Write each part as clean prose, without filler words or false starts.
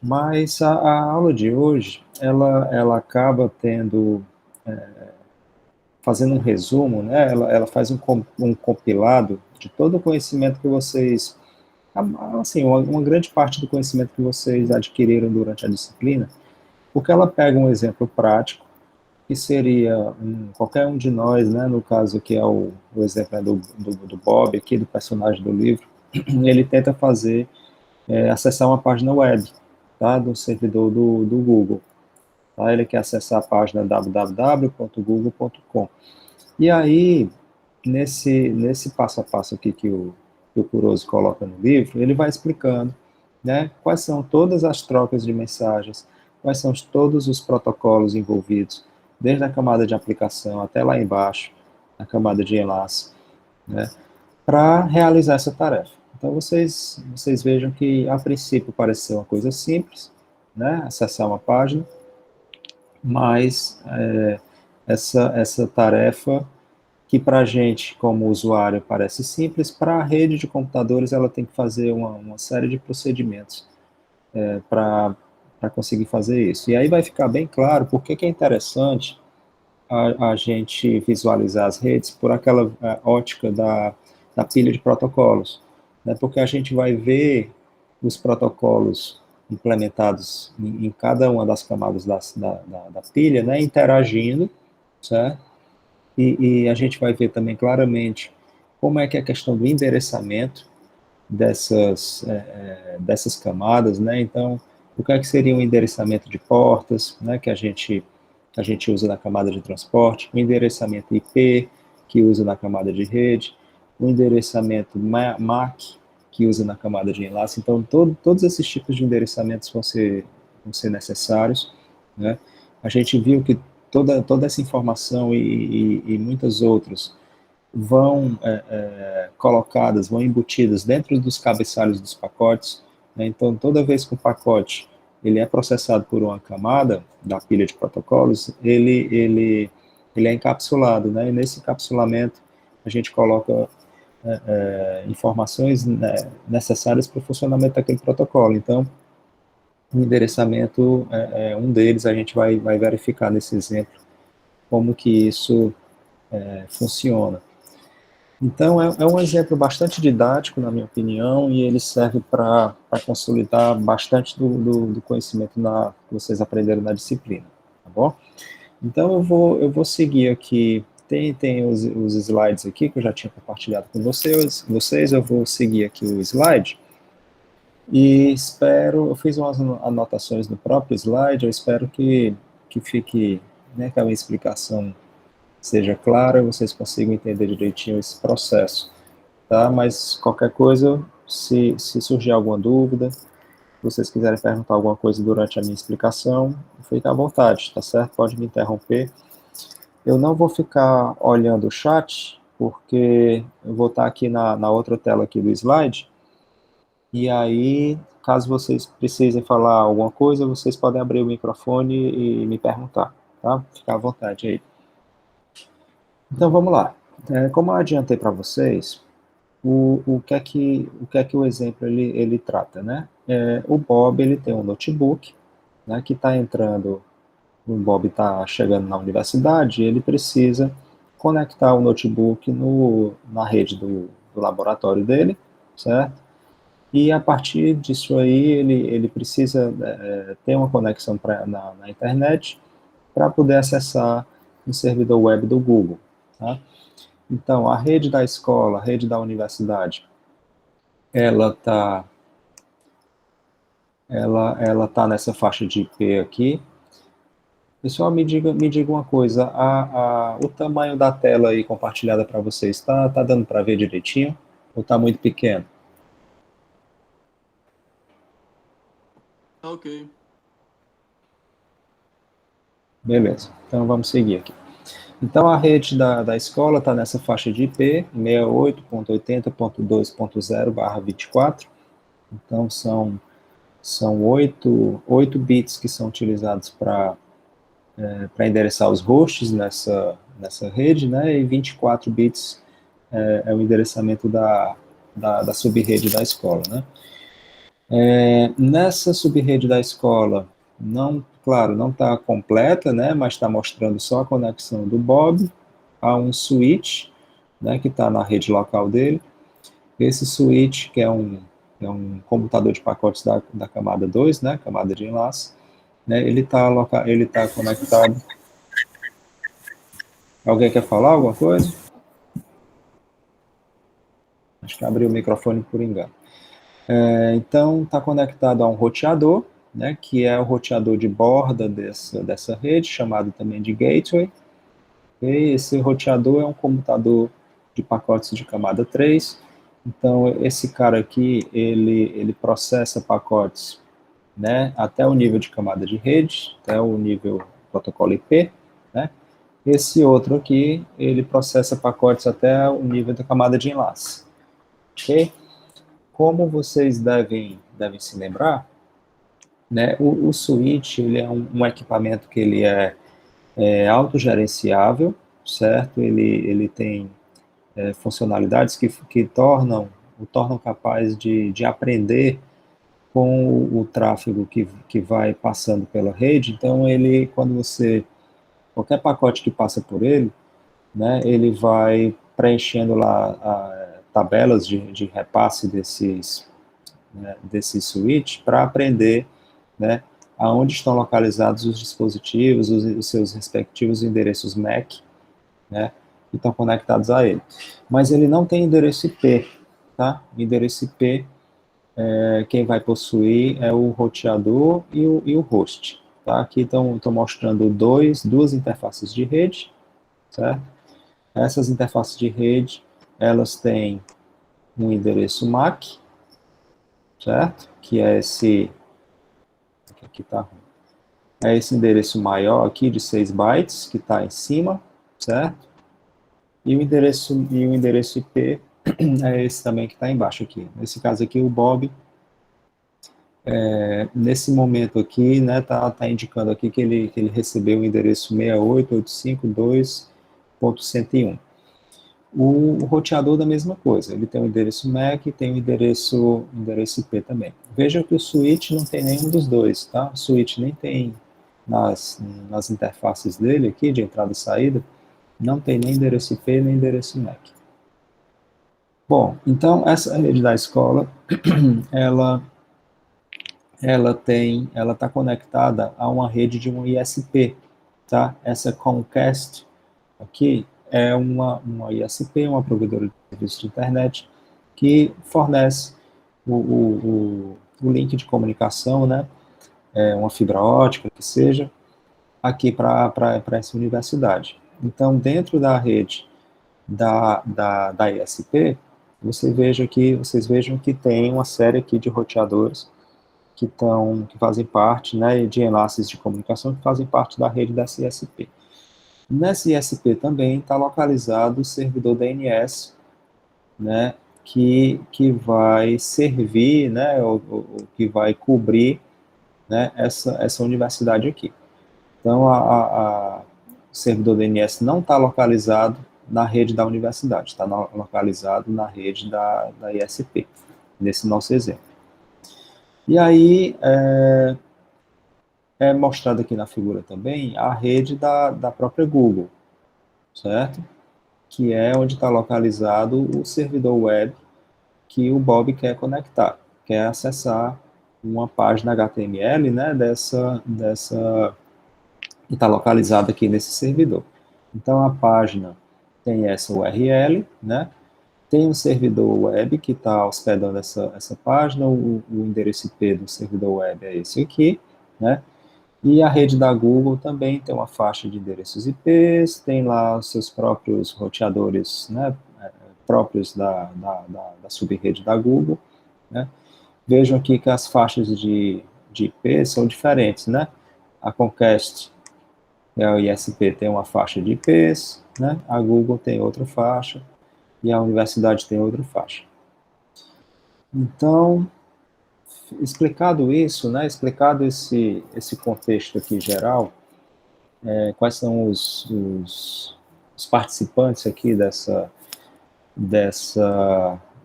Mas a aula de hoje, ela acaba tendo, fazendo um resumo, né? Ela faz um compilado de todo o conhecimento que vocês, assim, uma grande parte do conhecimento que vocês adquiriram durante a disciplina, porque ela pega um exemplo prático, que seria qualquer um de nós, né, no caso que é o exemplo do Bob, aqui, do personagem do livro, ele tenta fazer, acessar uma página web, tá, do servidor do Google. Tá? Ele quer acessar a página www.google.com. E aí, nesse passo a passo aqui que o Kuroso coloca no livro, ele vai explicando, né, quais são todas as trocas de mensagens, quais são todos os protocolos envolvidos, desde a camada de aplicação até lá embaixo, a camada de enlace, né, para realizar essa tarefa. Então, vocês vejam que, a princípio, parece ser uma coisa simples, né, acessar uma página, mas essa tarefa que para a gente, como usuário, parece simples, para a rede de computadores ela tem que fazer uma série de procedimentos para conseguir fazer isso. E aí vai ficar bem claro por que é interessante a gente visualizar as redes por aquela ótica da pilha de protocolos, né? Porque a gente vai ver os protocolos implementados em cada uma das camadas da pilha, né, interagindo, certo? E a gente vai ver também claramente como é que é a questão do endereçamento dessas camadas, né? Então, o que é que seria um endereçamento de portas, né, que a gente usa na camada de transporte, o endereçamento IP, que usa na camada de rede, o endereçamento MAC, que usa na camada de enlace. Então, todos esses tipos de endereçamentos vão ser necessários, né? A gente viu que toda essa informação e muitas outras vão colocadas, vão embutidas dentro dos cabeçalhos dos pacotes, né? Então, toda vez que o pacote ele é processado por uma camada da pilha de protocolos, ele é encapsulado, né? E nesse encapsulamento a gente coloca informações, né, necessárias para o funcionamento daquele protocolo. Então, o endereçamento é um deles, a gente vai verificar nesse exemplo como que isso funciona. Então, é um exemplo bastante didático, na minha opinião, e ele serve para consolidar bastante do conhecimento que vocês aprenderam na disciplina, tá bom? Então, eu vou seguir aqui, tem os slides aqui, que eu já tinha compartilhado com vocês, eu vou seguir aqui o slide, e eu fiz umas anotações no próprio slide, eu espero que fique, né, que a minha explicação seja clara, vocês consigam entender direitinho esse processo, tá? Mas qualquer coisa, se surgir alguma dúvida, se vocês quiserem perguntar alguma coisa durante a minha explicação, fique à vontade, tá certo? Pode me interromper. Eu não vou ficar olhando o chat, porque eu vou estar aqui na outra tela aqui do slide, e aí, caso vocês precisem falar alguma coisa, vocês podem abrir o microfone e me perguntar, tá? Fica à vontade aí. Então, vamos lá. Como eu adiantei para vocês, o que é que o exemplo ele trata, né? O Bob ele tem um notebook, né, que está entrando, o Bob está chegando na universidade, e ele precisa conectar o notebook na rede do laboratório dele, certo? E a partir disso aí ele precisa ter uma conexão na internet para poder acessar o servidor web do Google, tá? Então, a rede da escola, a rede da universidade, ela está ela tá nessa faixa de IP aqui. Pessoal, me diga uma coisa, o tamanho da tela aí compartilhada para vocês, tá dando para ver direitinho? Ou está muito pequeno? Tá ok. Beleza, então vamos seguir aqui. Então, a rede da escola está nessa faixa de IP, 68.80.2.0/24. Então, são 8 bits que são utilizados para endereçar os hosts nessa rede, né, e 24 bits o endereçamento da sub-rede da escola, né. Nessa subrede da escola, não, claro, não está completa, né, mas está mostrando só a conexão do Bob a um switch, né, que está na rede local dele. Esse switch, que é um computador de pacotes da camada 2, né, camada de enlace, né, ele tá conectado. Alguém quer falar alguma coisa? Acho que abriu o microfone por engano. Então, está conectado a um roteador, né, que é o roteador de borda dessa rede, chamado também de gateway. E esse roteador é um computador de pacotes de camada 3. Então, esse cara aqui, ele processa pacotes, né, até o nível de camada de rede, até o nível protocolo IP, né? Esse outro aqui, ele processa pacotes até o nível da camada de enlace. Ok? Como vocês devem se lembrar, né, o switch ele é um equipamento que ele é autogerenciável, certo? Ele tem funcionalidades que o tornam capaz de aprender com o tráfego que vai passando pela rede. Então, qualquer pacote que passa por ele, né, ele vai preenchendo lá tabelas de repasse desses switch para aprender, né, aonde estão localizados os dispositivos, os seus respectivos endereços MAC, né, que estão conectados a ele. Mas ele não tem endereço IP, tá? O endereço IP, quem vai possuir é o roteador e o host, tá? Aqui estão mostrando duas interfaces de rede, certo? Essas interfaces de rede, elas têm um endereço MAC, certo? Que é aqui tá ruim. É esse endereço maior aqui de 6 bytes, que está em cima, certo? E o endereço IP é esse também que está embaixo aqui. Nesse caso aqui, o Bob, nesse momento aqui, né, tá indicando aqui que ele recebeu o endereço 68.852.101. O roteador da mesma coisa, ele tem o endereço MAC e tem o endereço IP também. Veja que o switch não tem nenhum dos dois, tá? O switch nem tem nas interfaces dele aqui, de entrada e saída, não tem nem endereço IP nem endereço MAC. Bom, então essa rede da escola, ela está conectada a uma rede de um ISP, tá? Essa Comcast aqui é uma ISP, uma provedora de serviço de internet, que fornece o link de comunicação, né? Uma fibra ótica, que seja, aqui para essa universidade. Então, dentro da rede da ISP, vocês vejam que tem uma série aqui de roteadores que fazem parte, né, de enlaces de comunicação que fazem parte da rede dessa ISP. Nessa ISP também está localizado o servidor DNS, né, que vai servir, né, ou que vai cobrir, né, essa universidade aqui. Então, o servidor DNS não está localizado na rede da universidade, está localizado na rede da ISP, nesse nosso exemplo. E aí, é mostrado aqui na figura também a rede da própria Google, certo? Que é onde está localizado o servidor web que o Bob quer conectar, quer acessar uma página HTML, né, que está localizada aqui nesse servidor. Então, a página tem essa URL, né, tem um servidor web que está hospedando essa página, o endereço IP do servidor web é esse aqui, né, e a rede da Google também tem uma faixa de endereços IPs, tem lá os seus próprios roteadores, né, próprios da subrede da Google, né. Vejam aqui que as faixas de IP são diferentes, né. A Comcast, o ISP, tem uma faixa de IPs, né, a Google tem outra faixa, e a universidade tem outra faixa. Então, explicado isso, né, explicado esse contexto aqui geral, quais são os participantes aqui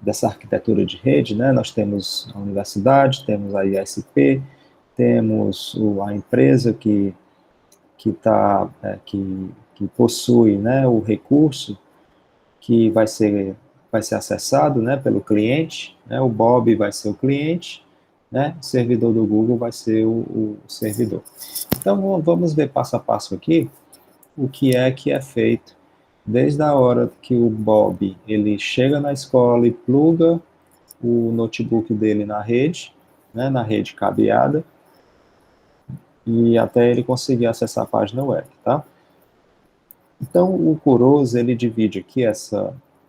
dessa arquitetura de rede, né? Nós temos a universidade, temos a ISP, temos a empresa que possui, né, o recurso que vai ser acessado, né, pelo cliente, né, o Bob vai ser o cliente, né, o servidor do Google vai ser o servidor. Então, vamos ver passo a passo aqui o que é feito desde a hora que o Bob ele chega na escola e pluga o notebook dele na rede, né, na rede cabeada, e até ele conseguir acessar a página web, tá? Então, o Kuroz, ele divide aqui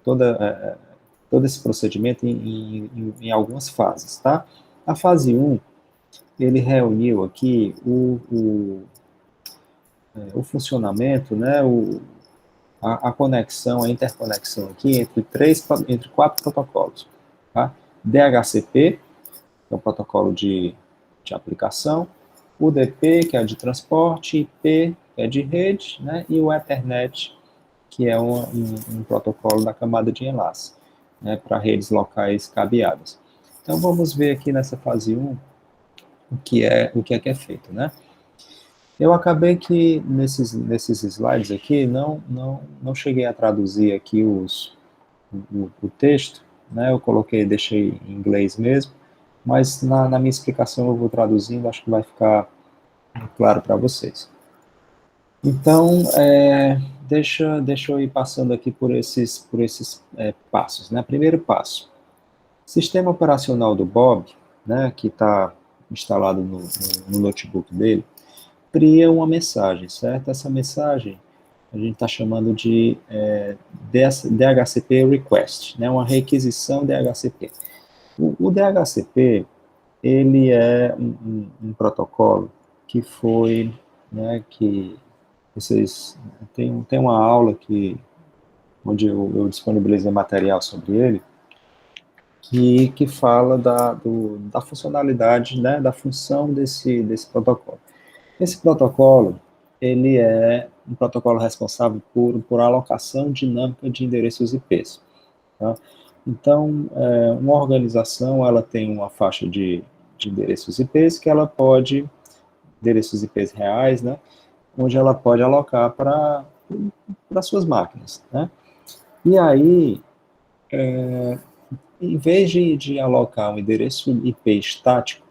todo esse procedimento em algumas fases, tá? A fase 1, ele reuniu aqui o funcionamento, né, a conexão, a interconexão aqui entre quatro protocolos, tá? DHCP, que é o protocolo de aplicação, UDP, que é de transporte, IP, que é de rede, né, e o Ethernet, que é um protocolo da camada de enlace, né, para redes locais cabeadas. Então, vamos ver aqui nessa fase 1 o que é feito, né? Eu acabei que nesses slides aqui não cheguei a traduzir aqui o texto, né? Eu deixei em inglês mesmo, mas na minha explicação eu vou traduzindo, acho que vai ficar claro para vocês. Então, deixa eu ir passando aqui por esses passos, né? Primeiro passo, sistema operacional do Bob, né, que está instalado no notebook dele, cria uma mensagem, certo? Essa mensagem a gente está chamando de DHCP Request, né, uma requisição DHCP. O DHCP, ele é um protocolo que foi, né, que vocês tem uma aula onde eu disponibilizei material sobre ele, que fala da funcionalidade, né, da função desse protocolo. Esse protocolo, ele é um protocolo responsável por alocação dinâmica de endereços IPs. Tá? Então, uma organização, ela tem uma faixa de endereços IPs que ela pode, endereços IPs reais, né, onde ela pode alocar para suas máquinas, né? E aí, em vez de alocar um endereço IP estático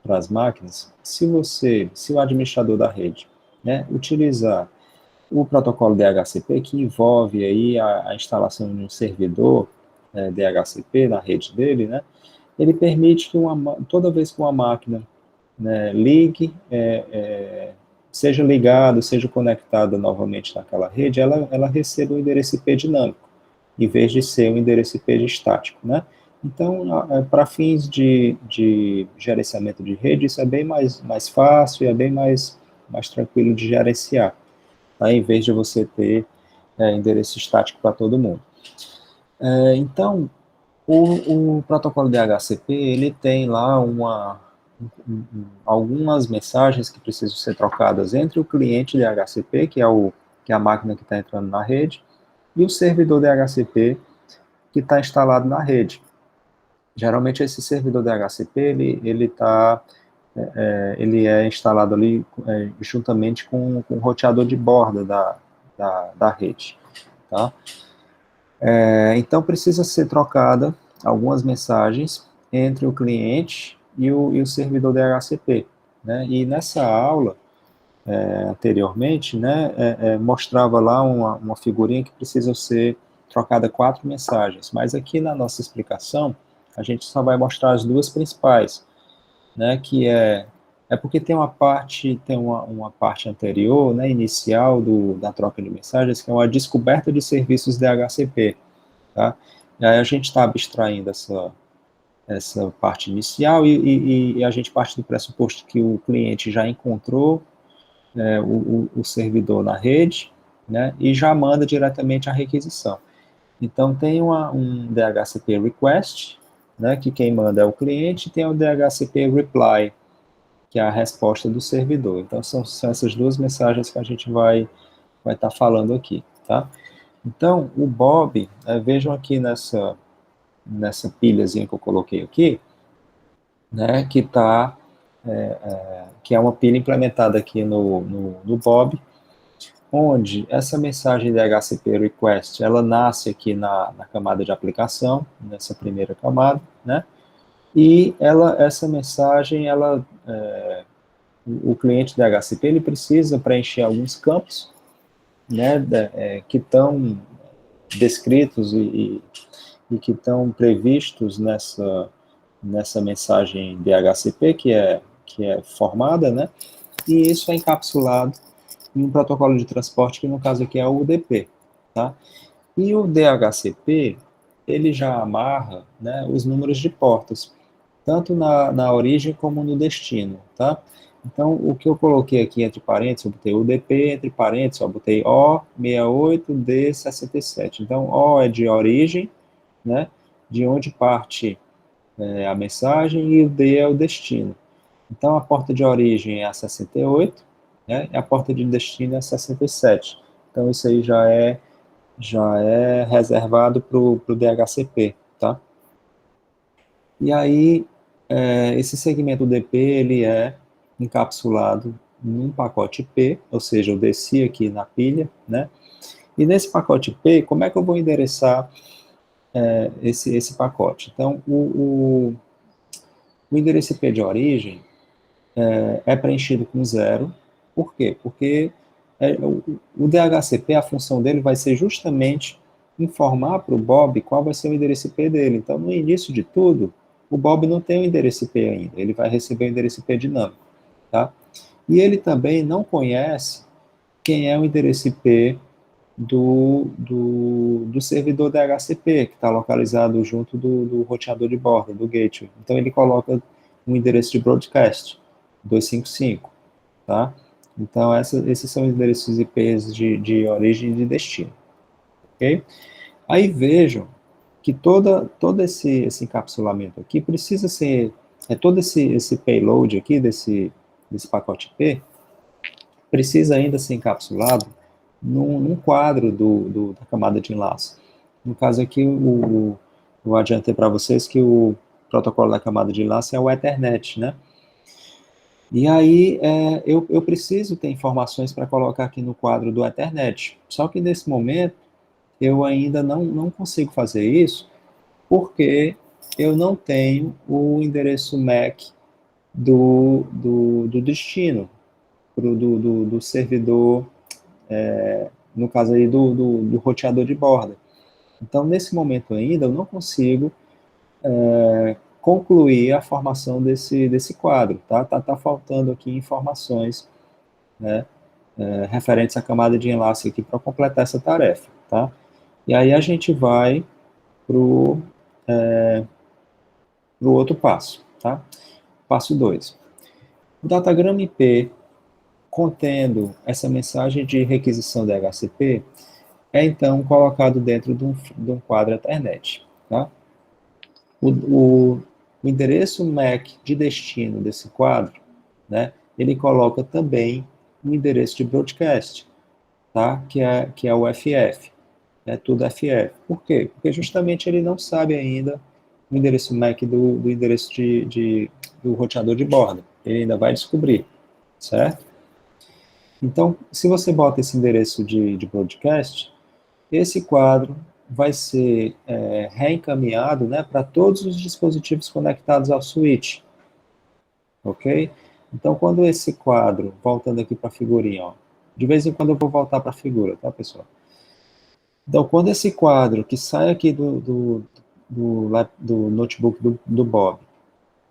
para as máquinas, se o administrador da rede, né, utilizar o protocolo DHCP, que envolve aí a instalação de um servidor DHCP na rede dele, né, ele permite que toda vez que uma máquina, né, seja ligada, seja conectada novamente naquela rede, ela receba um endereço IP dinâmico, em vez de ser um endereço IP estático, né? Então, para fins de gerenciamento de rede, isso é bem mais fácil e é bem mais tranquilo de gerenciar, tá? Em vez de você ter endereço estático para todo mundo. Então, o protocolo DHCP, ele tem lá algumas mensagens que precisam ser trocadas entre o cliente DHCP, que é a máquina que está entrando na rede, e o servidor DHCP que está instalado na rede. Geralmente esse servidor DHCP, ele é instalado ali juntamente com o roteador de borda da rede, tá? Então precisa ser trocada algumas mensagens entre o cliente e o servidor DHCP, né? E nessa aula, anteriormente, né, mostrava lá uma figurinha que precisa ser trocada 4 mensagens, mas aqui na nossa explicação, a gente só vai mostrar as 2 principais, né, que porque tem uma parte anterior, né, inicial da troca de mensagens, que é uma descoberta de serviços DHCP, tá? E aí a gente está abstraindo essa parte inicial e a gente parte do pressuposto que o cliente já encontrou o servidor na rede, né, e já manda diretamente a requisição. Então, tem um DHCP request, né, que quem manda é o cliente, e tem o DHCP reply, que é a resposta do servidor. Então, são essas 2 mensagens que a gente vai estar falando aqui, tá? Então, o Bob, vejam aqui nessa pilhazinha que eu coloquei aqui, né, que é uma pilha implementada aqui no Bob, onde essa mensagem de HCP request, ela nasce aqui na camada de aplicação, nessa primeira camada, né, e essa mensagem, o cliente de HCP, ele precisa preencher alguns campos, né, que estão descritos e que estão previstos nessa mensagem DHCP que é formada, né? E isso é encapsulado em um protocolo de transporte que no caso aqui é o UDP, tá? E o DHCP ele já amarra, né, os números de portas, tanto na origem como no destino, tá? Então, o que eu coloquei aqui entre parênteses, eu botei UDP, entre parênteses, eu botei O68D67. Então, O é de origem, né, de onde parte a mensagem, e o D é o destino. Então, a porta de origem é a 68, né, e a porta de destino é a 67. Então, isso aí já é reservado para o DHCP, tá? E aí, esse segmento DP, ele é encapsulado num pacote P, ou seja, eu desci aqui na pilha, né? E nesse pacote P, como é que eu vou endereçar esse pacote? Então, o endereço IP de origem é preenchido com zero. Por quê? Porque o DHCP, a função dele vai ser justamente informar para o Bob qual vai ser o endereço IP dele. Então, no início de tudo, o Bob não tem o endereço IP ainda, ele vai receber o endereço IP dinâmico, tá? E ele também não conhece quem é o endereço IP do servidor DHCP, que está localizado junto do roteador de borda, do gateway. Então, ele coloca um endereço de broadcast, 255, tá? Então, esses são os endereços IPs de origem e de destino, ok? Aí vejam que todo esse encapsulamento aqui precisa ser, todo esse payload aqui, desse pacote IP, precisa ainda ser encapsulado num quadro da camada de enlace. No caso aqui, eu adiantei para vocês que o protocolo da camada de enlace é o Ethernet, né? E aí, eu preciso ter informações para colocar aqui no quadro do Ethernet. Só que nesse momento, eu ainda não consigo fazer isso, porque eu não tenho o endereço MAC do destino, do servidor, no caso aí do roteador de borda. Então, nesse momento ainda, eu não consigo concluir a formação desse quadro, tá? Tá faltando aqui informações, né, referentes à camada de enlace aqui para completar essa tarefa, tá? E aí a gente vai para o outro passo, tá? Passo 2. O datagrama IP contendo essa mensagem de requisição da HCP é então colocado dentro de um quadro Ethernet, tá? O endereço MAC de destino desse quadro, né, ele coloca também um endereço de broadcast, tá, que é o FF, é tudo FF. Por quê? Porque justamente ele não sabe ainda o endereço MAC do endereço do roteador de borda. Ele ainda vai descobrir, certo? Então, se você bota esse endereço de broadcast, esse quadro vai ser reencaminhado, né, para todos os dispositivos conectados ao switch, ok? Então, quando esse quadro, voltando aqui para a figurinha, ó, de vez em quando eu vou voltar para a figura, tá, pessoal? Então, quando esse quadro que sai aqui do notebook do Bob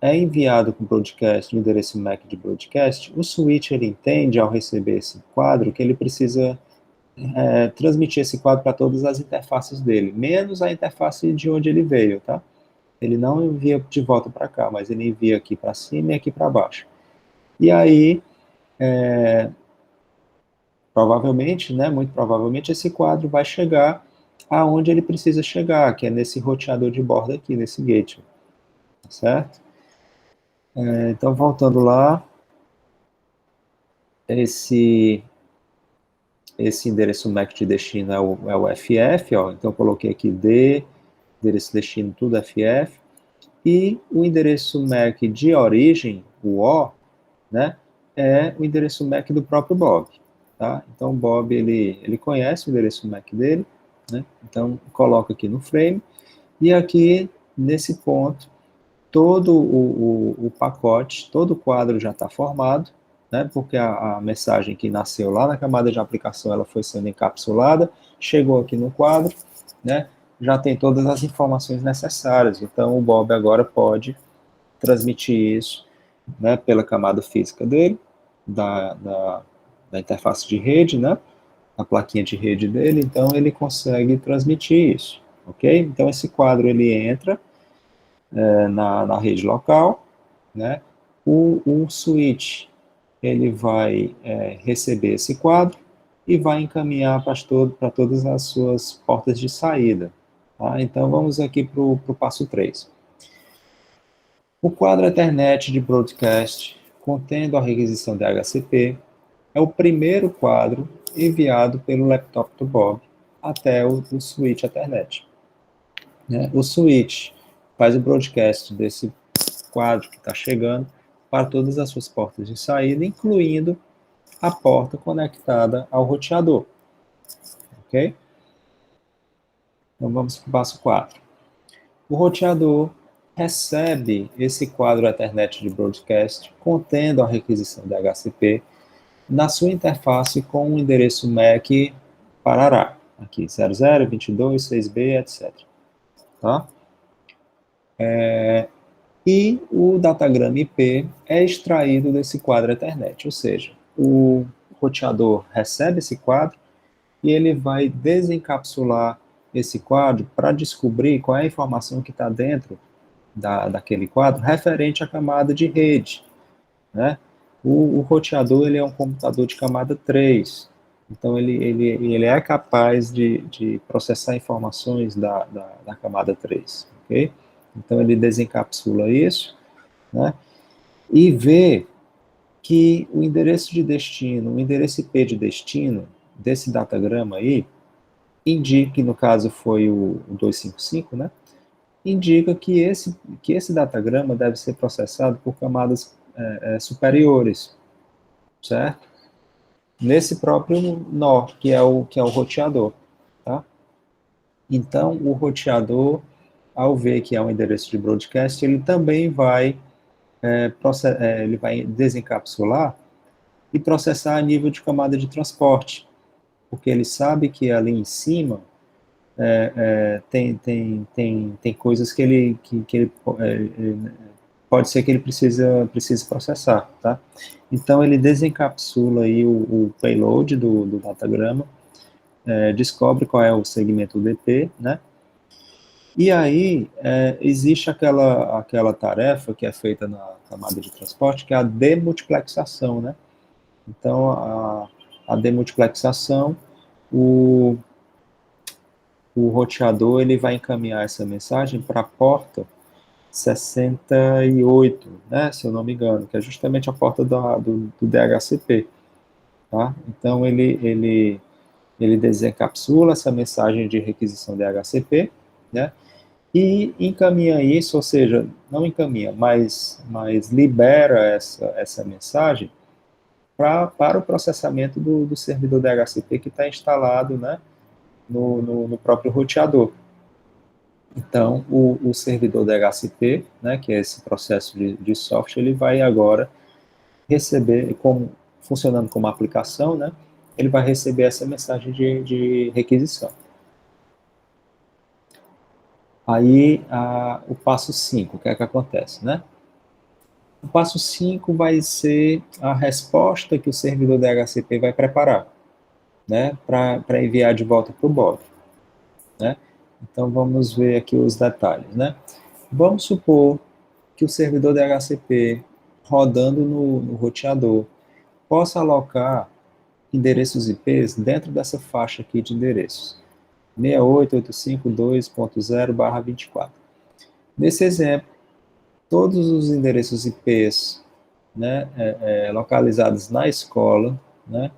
é enviado com o broadcast, no endereço MAC de broadcast, o switch ele entende, ao receber esse quadro, que ele precisa transmitir esse quadro para todas as interfaces dele, menos a interface de onde ele veio, tá? Ele não envia de volta para cá, mas ele envia aqui para cima e aqui para baixo. E aí, provavelmente, né, muito provavelmente, esse quadro vai chegar aonde ele precisa chegar, que é nesse roteador de borda aqui, nesse gateway, certo? Então, voltando lá, esse endereço MAC de destino é o FF, ó, então eu coloquei aqui D, endereço destino tudo FF, e o endereço MAC de origem, o O, né, é o endereço MAC do próprio Bob, tá? Então, o Bob, ele conhece o endereço MAC dele, né? Então, coloca aqui no frame, e aqui, nesse ponto, todo o pacote, todo o quadro já está formado, né, porque a mensagem que nasceu lá na camada de aplicação, ela foi sendo encapsulada, chegou aqui no quadro, né, já tem todas as informações necessárias. Então, o Bob agora pode transmitir isso, né, pela camada física dele, da interface de rede, né, a plaquinha de rede dele, então ele consegue transmitir isso, ok? Então, esse quadro, ele entra na rede local, né? O switch, ele vai receber esse quadro e vai encaminhar para todas as suas portas de saída. Tá? Então, vamos aqui para o passo 3. O quadro Ethernet de broadcast contendo a requisição DHCP é o primeiro quadro enviado pelo laptop do Bob até o switch Ethernet. Né? O switch faz o broadcast desse quadro que está chegando para todas as suas portas de saída, incluindo a porta conectada ao roteador. Ok? Então vamos para o passo 4. O roteador recebe esse quadro Ethernet de broadcast contendo a requisição DHCP na sua interface com o endereço MAC Parará, aqui 00, 22, 6B, etc. Tá? E o datagrama IP é extraído desse quadro Ethernet, ou seja, o roteador recebe esse quadro e ele vai desencapsular esse quadro para descobrir qual é a informação que está dentro daquele quadro referente à camada de rede, né? O roteador, ele é um computador de camada 3, então ele é capaz de processar informações da camada 3, ok? Então ele desencapsula isso, né? E vê que o endereço de destino, o endereço IP de destino desse datagrama aí, indica, que no caso foi o 255, né? Indica que esse datagrama deve ser processado por camadas superiores, certo? Nesse próprio nó, que é o roteador, tá? Então, o roteador, ao ver que é um endereço de broadcast, ele também vai, ele vai desencapsular e processar a nível de camada de transporte, porque ele sabe que ali em cima tem coisas que ele pode ser que ele precise processar, tá? Então, ele desencapsula aí o payload do datagrama, descobre qual é o segmento UDP, né? E aí, existe aquela tarefa que é feita na camada de transporte, que é a demultiplexação, né? Então, a demultiplexação, o roteador, ele vai encaminhar essa mensagem para a porta 68, né, se eu não me engano, que é justamente a porta do DHCP, tá? Então, ele desencapsula essa mensagem de requisição DHCP, né, e encaminha isso, ou seja, não encaminha, mas libera essa mensagem para o processamento do servidor DHCP que está instalado, né, no próprio roteador. Então, o servidor DHCP, né, que é esse processo de software, ele vai agora receber, funcionando como aplicação, né, ele vai receber essa mensagem de requisição. Aí, o passo 5, o que é que acontece, né? O passo 5 vai ser a resposta que o servidor DHCP vai preparar, né, para enviar de volta para o Bob, né? Então, vamos ver aqui os detalhes, né? Vamos supor que o servidor DHCP, rodando no roteador, possa alocar endereços IPs dentro dessa faixa aqui de endereços, 68.85.2.0/24. Nesse exemplo, todos os endereços IPs, né, localizados na escola, né,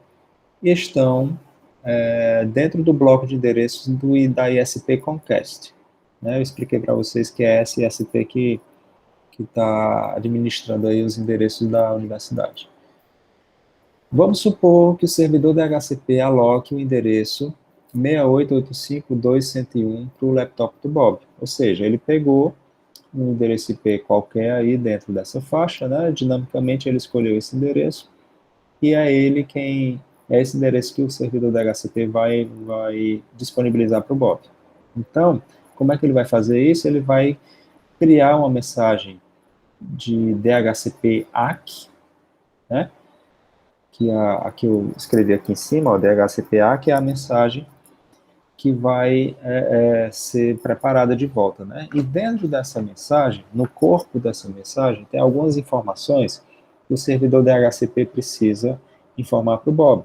estão dentro do bloco de endereços da ISP Comcast. né? Eu expliquei para vocês que é essa ISP que está administrando aí os endereços da universidade. Vamos supor que o servidor DHCP aloque o endereço 6885.201 para o laptop do Bob. Ou seja, ele pegou um endereço IP qualquer aí dentro dessa faixa, né? Dinamicamente ele escolheu esse endereço e é esse endereço que o servidor DHCP vai disponibilizar para o Bob. Então, como é que ele vai fazer isso? Ele vai criar uma mensagem de DHCP ACK, né? A que eu escrevi aqui em cima, o DHCP-A, que é a mensagem que vai ser preparada de volta, né? E dentro dessa mensagem, no corpo dessa mensagem, tem algumas informações que o servidor DHCP precisa informar para o Bob.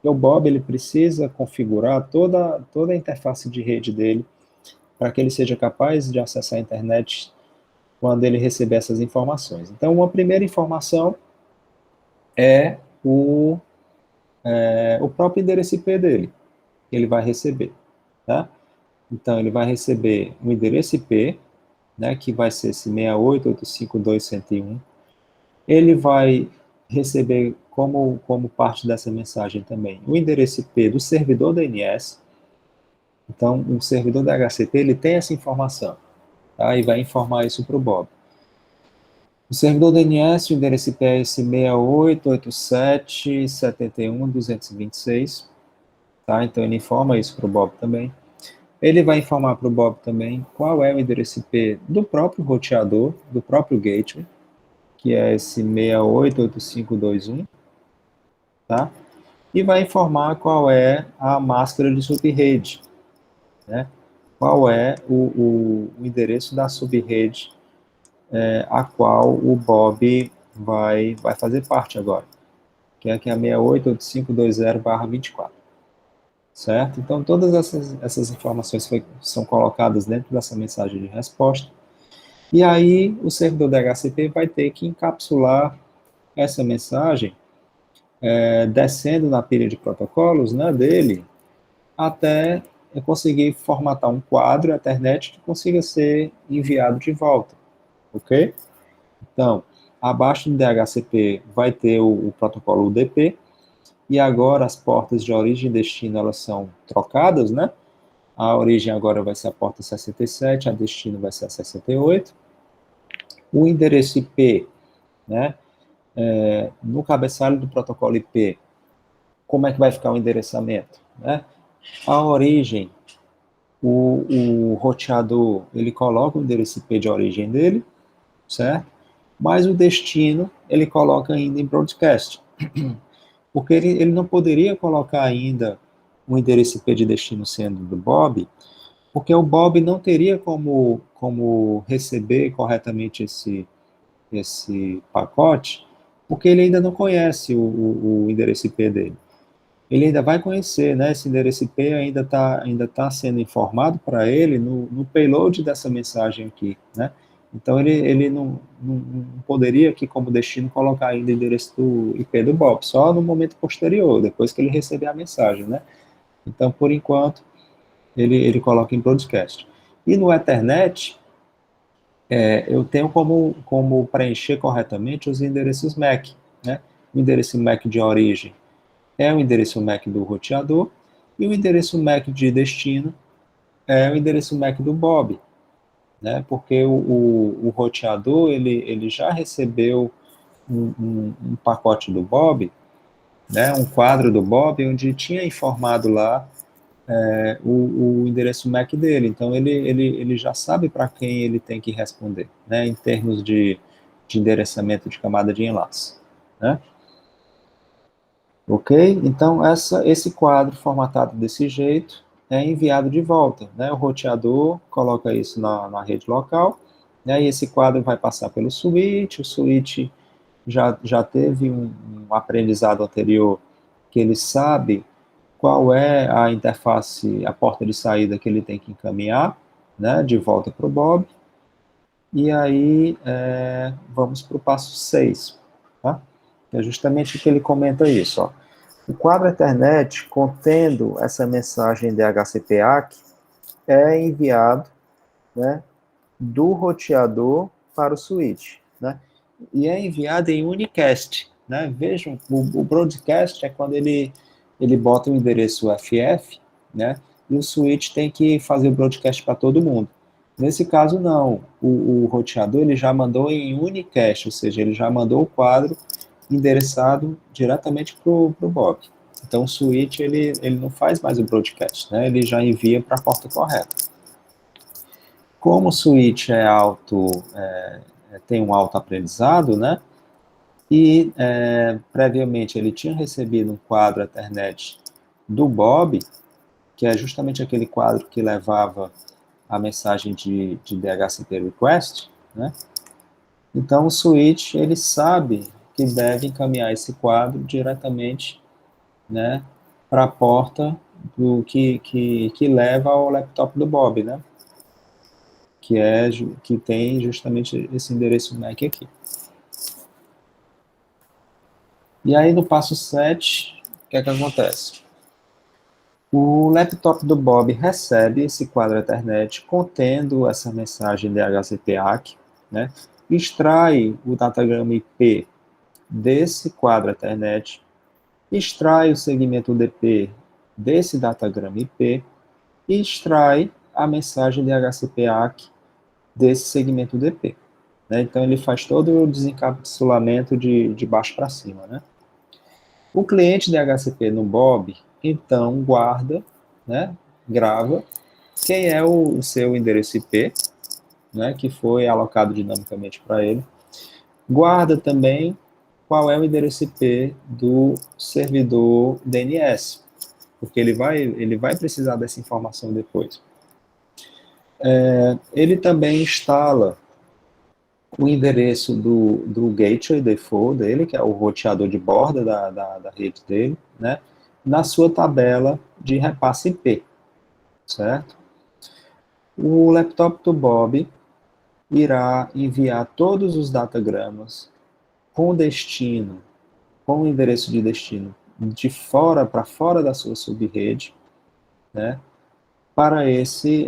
E o Bob ele precisa configurar toda a interface de rede dele para que ele seja capaz de acessar a internet quando ele receber essas informações. Então, uma primeira informação é o próprio endereço IP dele, que ele vai receber, tá? Então, ele vai receber um endereço IP, né, que vai ser esse 68.85.201. Ele vai receber como parte dessa mensagem também o endereço IP do servidor DNS. Então, o servidor da HCP, ele tem essa informação, tá? E vai informar isso para o Bob. O servidor DNS, o endereço IP é esse 68.87.71.226, tá? Então, ele informa isso para o Bob também. Ele vai informar para o Bob também qual é o endereço IP do próprio roteador, do próprio gateway, que é esse 688521, tá? E vai informar qual é a máscara de subrede, né? Qual é o endereço da subrede a qual o Bob vai fazer parte agora, que é a 688520/24. Certo? Então, todas essas informações são colocadas dentro dessa mensagem de resposta. E aí, o servidor DHCP vai ter que encapsular essa mensagem, descendo na pilha de protocolos, né, dele, até conseguir formatar um quadro Ethernet que consiga ser enviado de volta. Ok? Então, abaixo do DHCP vai ter o protocolo UDP, e agora as portas de origem e destino elas são trocadas, né? A origem agora vai ser a porta 67, a destino vai ser a 68. O endereço IP, né? No cabeçalho do protocolo IP, como é que vai ficar o endereçamento, né? A origem, o roteador, ele coloca o endereço IP de origem dele, certo? Mas o destino, ele coloca ainda em broadcast. Porque ele não poderia colocar ainda o endereço IP de destino sendo do Bob, porque o Bob não teria como receber corretamente esse pacote, porque ele ainda não conhece o endereço IP dele. Ele ainda vai conhecer, né? Esse endereço IP ainda tá sendo informado para ele no payload dessa mensagem aqui, né? Então, ele não poderia aqui, como destino, colocar ainda o endereço do IP do Bob, só no momento posterior, depois que ele receber a mensagem, né? Então, por enquanto, ele coloca em broadcast. E no Ethernet, eu tenho como preencher corretamente os endereços MAC, né? O endereço MAC de origem é o endereço MAC do roteador, e o endereço MAC de destino é o endereço MAC do Bob, né? Porque o roteador, ele já recebeu um pacote do Bob, né? Um quadro do Bob, onde tinha informado lá o endereço MAC dele. Então, ele já sabe para quem ele tem que responder, né? Em termos de endereçamento de camada de enlace, né? Ok? Então, esse quadro formatado desse jeito é enviado de volta, né? O roteador coloca isso na rede local, né? E esse quadro vai passar pelo switch, o switch já teve um aprendizado anterior que ele sabe qual é a interface, a porta de saída que ele tem que encaminhar, né? De volta para o Bob. E aí, vamos para o passo 6, tá? É justamente o que ele comenta isso, ó. O quadro Ethernet contendo essa mensagem DHCP-ACK é enviado né, do roteador para o switch, né, e é enviado em unicast, né, vejam, o broadcast é quando ele bota o endereço FF, né, e o switch tem que fazer o broadcast para todo mundo. Nesse caso, não, o roteador ele já mandou em unicast, ou seja, ele já mandou o quadro endereçado diretamente para o Bob. Então, o switch ele não faz mais o broadcast, né, ele já envia para a porta correta. Como o switch tem um alto aprendizado, né, e previamente ele tinha recebido um quadro Ethernet do Bob, que é justamente aquele quadro que levava a mensagem de DHCP request, né? Então o switch ele sabe que deve encaminhar esse quadro diretamente, né, para a porta que leva ao laptop do Bob, né? Que tem justamente esse endereço MAC aqui. E aí no passo 7, o que é que acontece? O laptop do Bob recebe esse quadro Ethernet contendo essa mensagem DHCP-ACK, né? Extrai o datagrama IP desse quadro Ethernet, extrai o segmento DP desse datagrama IP e extrai a mensagem DHCP-ACK desse segmento DP. Né? Então ele faz todo o desencapsulamento de baixo para cima, né? O cliente DHCP no Bob, então, guarda, né, grava, quem é o seu endereço IP, né, que foi alocado dinamicamente para ele. Guarda também qual é o endereço IP do servidor DNS, porque ele vai precisar dessa informação depois. Ele também instala o endereço do gateway default dele, que é o roteador de borda da rede dele, né, na sua tabela de repasse IP, certo? O laptop do Bob irá enviar todos os datagramas com destino, com o endereço de destino de fora para fora da sua subrede, né, para esse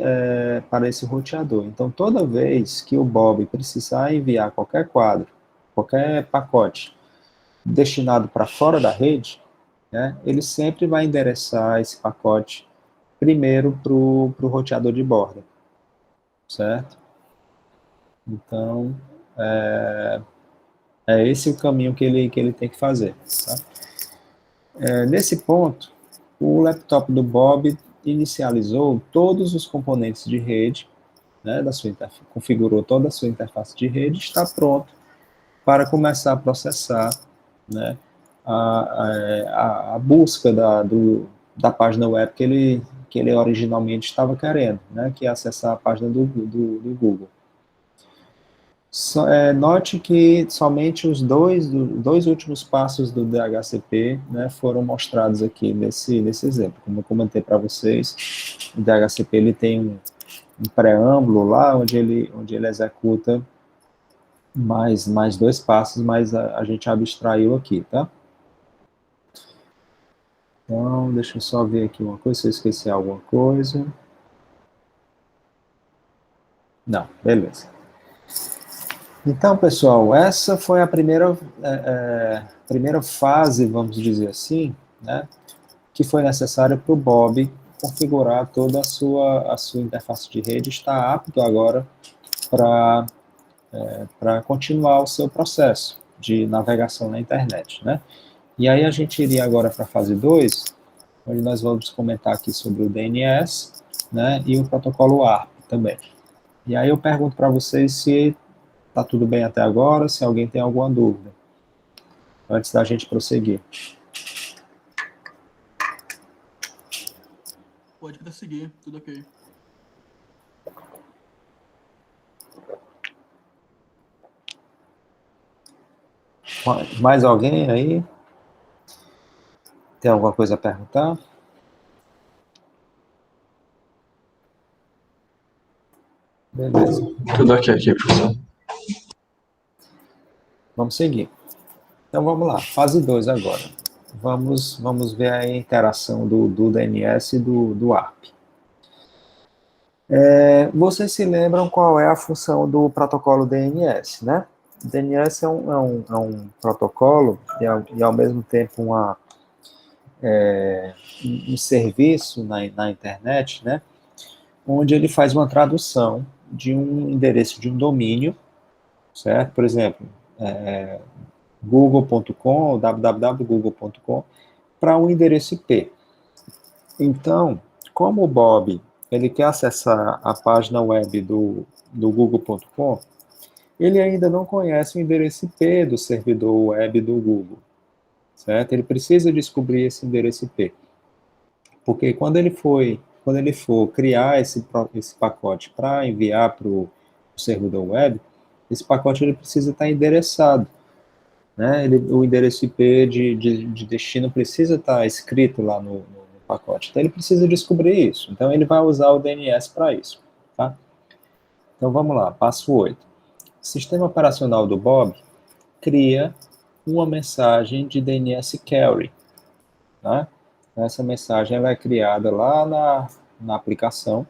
roteador. Então, toda vez que o Bob precisar enviar qualquer quadro, qualquer pacote destinado para fora da rede, né, ele sempre vai endereçar esse pacote primeiro para o roteador de borda, certo? Então, é esse o caminho que ele tem que fazer. Tá? Nesse ponto, o laptop do Bob inicializou todos os componentes de rede, né, configurou toda a sua interface de rede, está pronto para começar a processar, né, a busca da página web que ele originalmente estava querendo, né, que é acessar a página do Google. Note que somente os dois últimos passos do DHCP, né, foram mostrados aqui nesse exemplo. Como eu comentei para vocês, o DHCP ele tem um preâmbulo lá onde ele executa mais dois passos, mas a gente abstraiu aqui, tá? Então, deixa eu só ver aqui uma coisa, se eu esqueci alguma coisa. Não, beleza. Então, pessoal, essa foi a primeira fase, vamos dizer assim, né, que foi necessária para o Bob configurar toda a sua interface de rede, está apto agora para continuar o seu processo de navegação na internet, né? E aí a gente iria agora para a fase 2, onde nós vamos comentar aqui sobre o DNS, né, e o protocolo ARP também. E aí eu pergunto para vocês se está tudo bem até agora, se alguém tem alguma dúvida, antes da gente prosseguir. Pode prosseguir, tudo ok. Mais alguém aí? Tem alguma coisa a perguntar? Beleza. Tudo ok aqui, professor. Vamos seguir. Então vamos lá, fase 2 agora. Vamos ver a interação do DNS e do ARP. Vocês se lembram qual é a função do protocolo DNS, né? O DNS é um protocolo e ao mesmo tempo um serviço na internet, né? Onde ele faz uma tradução de um endereço de um domínio, certo? Por exemplo, google.com, www.google.com, para um endereço IP. Então, como o Bob ele quer acessar a página web do google.com, ele ainda não conhece o endereço IP do servidor web do Google, certo? Ele precisa descobrir esse endereço IP, porque quando ele for criar esse pacote para enviar para o servidor web, esse pacote ele precisa estar endereçado, né? O endereço IP de destino precisa estar escrito lá no pacote. Então ele precisa descobrir isso. Então ele vai usar o DNS para isso, tá? Então vamos lá, passo 8. O sistema operacional do Bob cria uma mensagem de DNS query, né? Essa mensagem ela é criada lá na aplicação.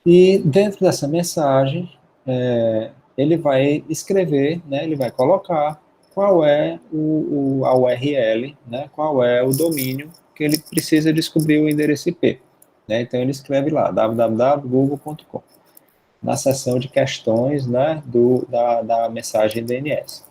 E dentro dessa mensagem, ele vai escrever, né, ele vai colocar qual é a URL, né, qual é o domínio que ele precisa descobrir o endereço IP. Né? Então ele escreve lá, www.google.com, na seção de questões, né, da mensagem DNS.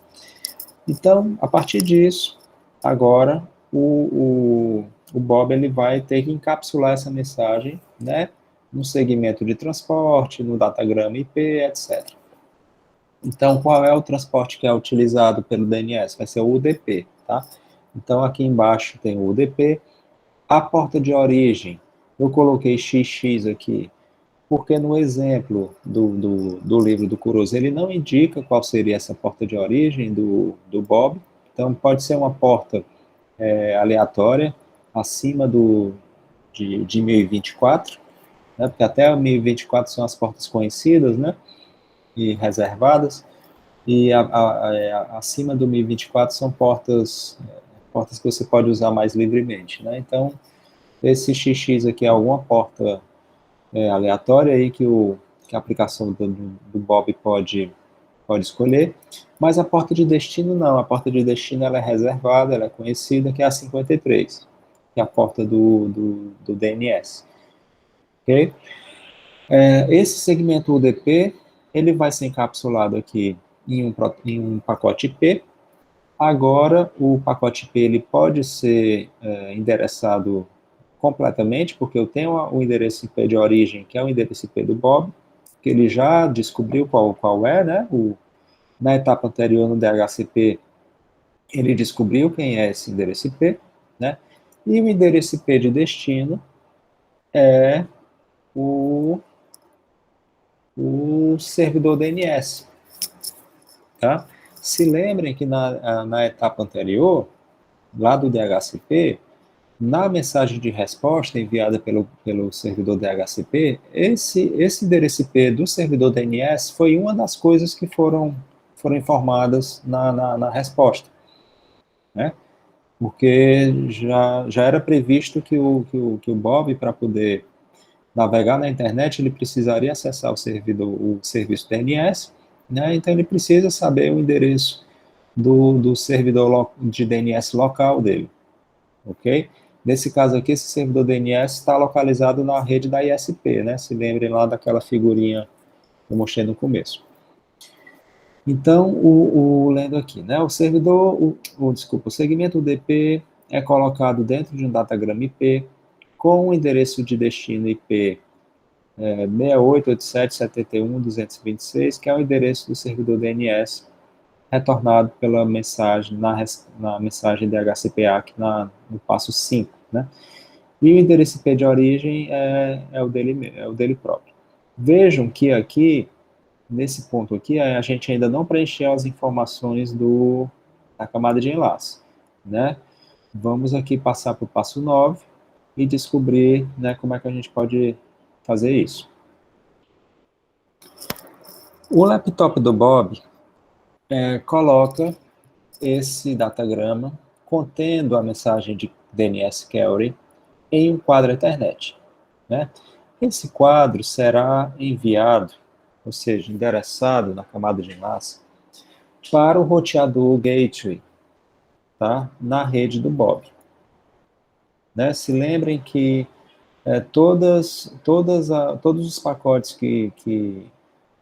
Então, a partir disso, agora o Bob ele vai ter que encapsular essa mensagem, né, no segmento de transporte, no datagrama IP, etc. Então, qual é o transporte que é utilizado pelo DNS? Vai ser o UDP, tá? Então, aqui embaixo tem o UDP. A porta de origem, eu coloquei XX aqui, porque no exemplo do livro do Kuroso, ele não indica qual seria essa porta de origem do Bob. Então, pode ser uma porta aleatória, acima de 1024, né? Porque até 1024 são as portas conhecidas, né? E reservadas. E acima do 1024 são portas que você pode usar mais livremente, né? Então, esse XX aqui é alguma porta aleatória aí que a aplicação do Bob pode escolher, mas a porta de destino não, a porta de destino ela é reservada, ela é conhecida, que é a 53, que é a porta do DNS, ok? Esse segmento UDP, ele vai ser encapsulado aqui em um pacote IP. Agora, o pacote IP ele pode ser endereçado completamente, porque eu tenho o endereço IP de origem, que é o endereço IP do Bob, que ele já descobriu qual é, né? Na etapa anterior, no DHCP, ele descobriu quem é esse endereço IP, né? E o endereço IP de destino é o servidor DNS, tá? Se lembrem que na etapa anterior, lá do DHCP, na mensagem de resposta enviada pelo servidor DHCP, esse endereço IP do servidor DNS foi uma das coisas que foram informadas na resposta, né? Porque já era previsto que o Bob, para poder navegar na internet, ele precisaria acessar o serviço DNS, né? Então ele precisa saber o endereço do servidor de DNS local dele, ok? Nesse caso aqui, esse servidor DNS está localizado na rede da ISP, né? Se lembrem lá daquela figurinha que eu mostrei no começo. Então, lendo aqui, né? O servidor, desculpa, o segmento UDP é colocado dentro de um datagrama IP com o endereço de destino IP 688771.226, que é o endereço do servidor DNS retornado pela mensagem, na mensagem DHCP ACK no passo 5, né? E o endereço IP de origem é o dele próprio. Vejam que aqui, nesse ponto aqui, a gente ainda não preencheu as informações da camada de enlace, né? Vamos aqui passar para o passo 9 e descobrir, né, como é que a gente pode fazer isso. O laptop do Bob coloca esse datagrama contendo a mensagem de DNS query em um quadro Ethernet, né? Esse quadro será enviado, ou seja, endereçado na camada de enlace, para o roteador gateway, tá? Na rede do Bob. Né? Se lembrem que todos os pacotes que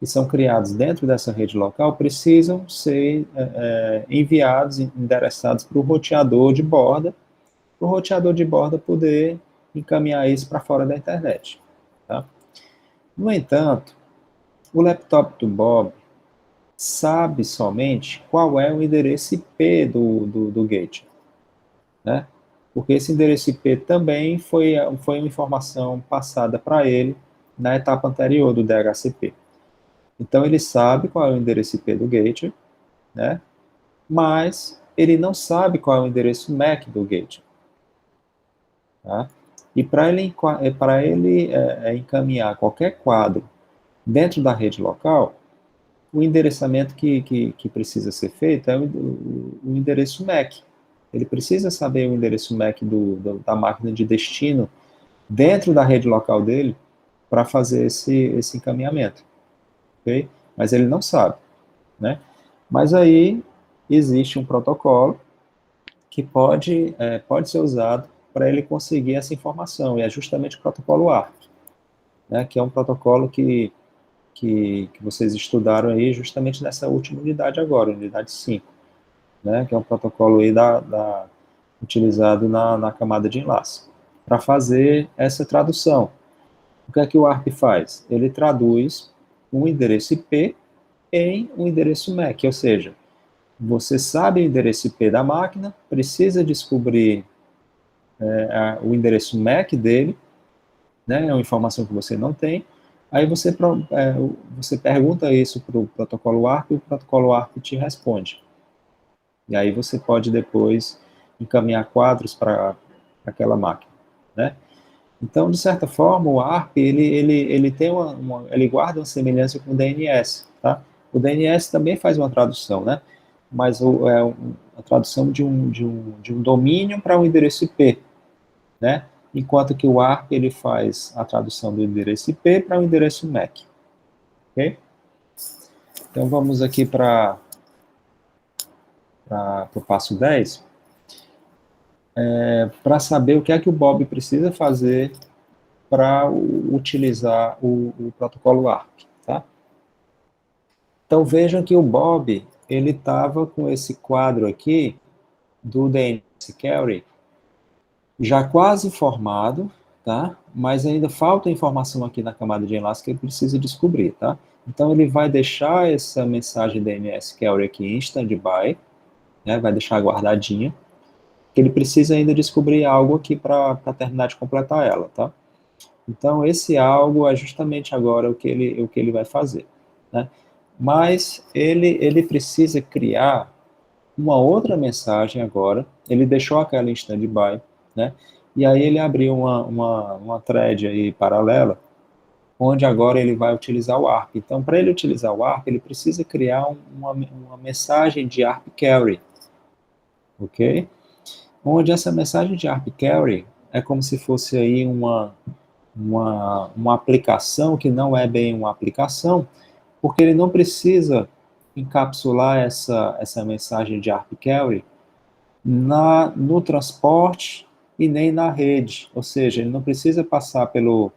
são criados dentro dessa rede local precisam ser enviados, endereçados para o roteador de borda poder encaminhar isso para fora da internet. Tá? No entanto, o laptop do Bob sabe somente qual é o endereço IP do gate, né? Porque esse endereço IP também foi uma informação passada para ele na etapa anterior do DHCP. Então, ele sabe qual é o endereço IP do gateway, né? Mas ele não sabe qual é o endereço MAC do gateway. Tá? E para ele encaminhar qualquer quadro dentro da rede local, o endereçamento que precisa ser feito é o endereço MAC. Ele precisa saber o endereço MAC da máquina de destino dentro da rede local dele para fazer esse encaminhamento. Okay? Mas ele não sabe. Né? Mas aí existe um protocolo que pode ser usado para ele conseguir essa informação, e é justamente o protocolo ARP, né? Que é um protocolo que vocês estudaram aí justamente nessa última unidade agora, unidade 5, né? Que é um protocolo aí utilizado na camada de enlace, para fazer essa tradução. O que é que o ARP faz? Ele traduz um endereço IP em um endereço MAC, ou seja, você sabe o endereço IP da máquina, precisa descobrir o endereço MAC dele, né, é uma informação que você não tem, aí você pergunta isso para o protocolo ARP e o protocolo ARP te responde. E aí você pode depois encaminhar quadros para aquela máquina, né? Então, de certa forma, o ARP, ele tem ele guarda uma semelhança com o DNS, tá? O DNS também faz uma tradução, né? Mas a tradução de um domínio para um endereço IP, né? Enquanto que o ARP, ele faz a tradução do endereço IP para o endereço MAC, ok? Então, vamos aqui para o passo 10, para saber o que é que o Bob precisa fazer para utilizar o protocolo ARP, tá? Então vejam que o Bob, ele estava com esse quadro aqui do DNS Carry já quase formado, tá? Mas ainda falta informação aqui na camada de enlace que ele precisa descobrir, tá? Então ele vai deixar essa mensagem DNS Carry aqui em standby, né? Vai deixar guardadinha, que ele precisa ainda descobrir algo aqui para terminar de completar ela, tá? Então, esse algo é justamente agora o que ele vai fazer, né? Mas ele precisa criar uma outra mensagem agora, ele deixou aquela em stand-by, né? E aí ele abriu uma thread aí paralela, onde agora ele vai utilizar o ARP. Então, para ele utilizar o ARP, ele precisa criar uma mensagem de ARP Carry, ok? Onde essa mensagem de ARP Carry é como se fosse aí uma aplicação que não é bem uma aplicação, porque ele não precisa encapsular essa mensagem de ARP Carry no transporte e nem na rede, ou seja, ele não precisa passar pelo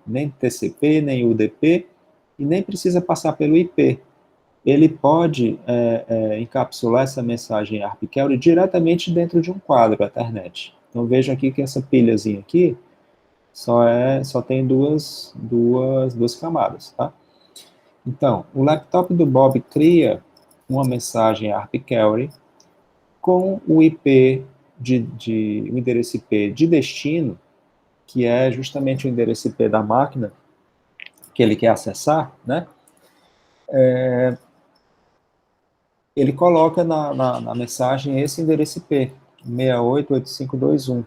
nem TCP, nem UDP, e nem precisa passar pelo IP. Ele pode encapsular essa mensagem ARP Carry diretamente dentro de um quadro Ethernet. Então vejam aqui que essa pilhazinha aqui só tem duas camadas, tá? Então, o laptop do Bob cria uma mensagem ARP Carry com o IP o endereço IP de destino, que é justamente o endereço IP da máquina que ele quer acessar, né? Ele coloca na mensagem esse endereço IP, 688521,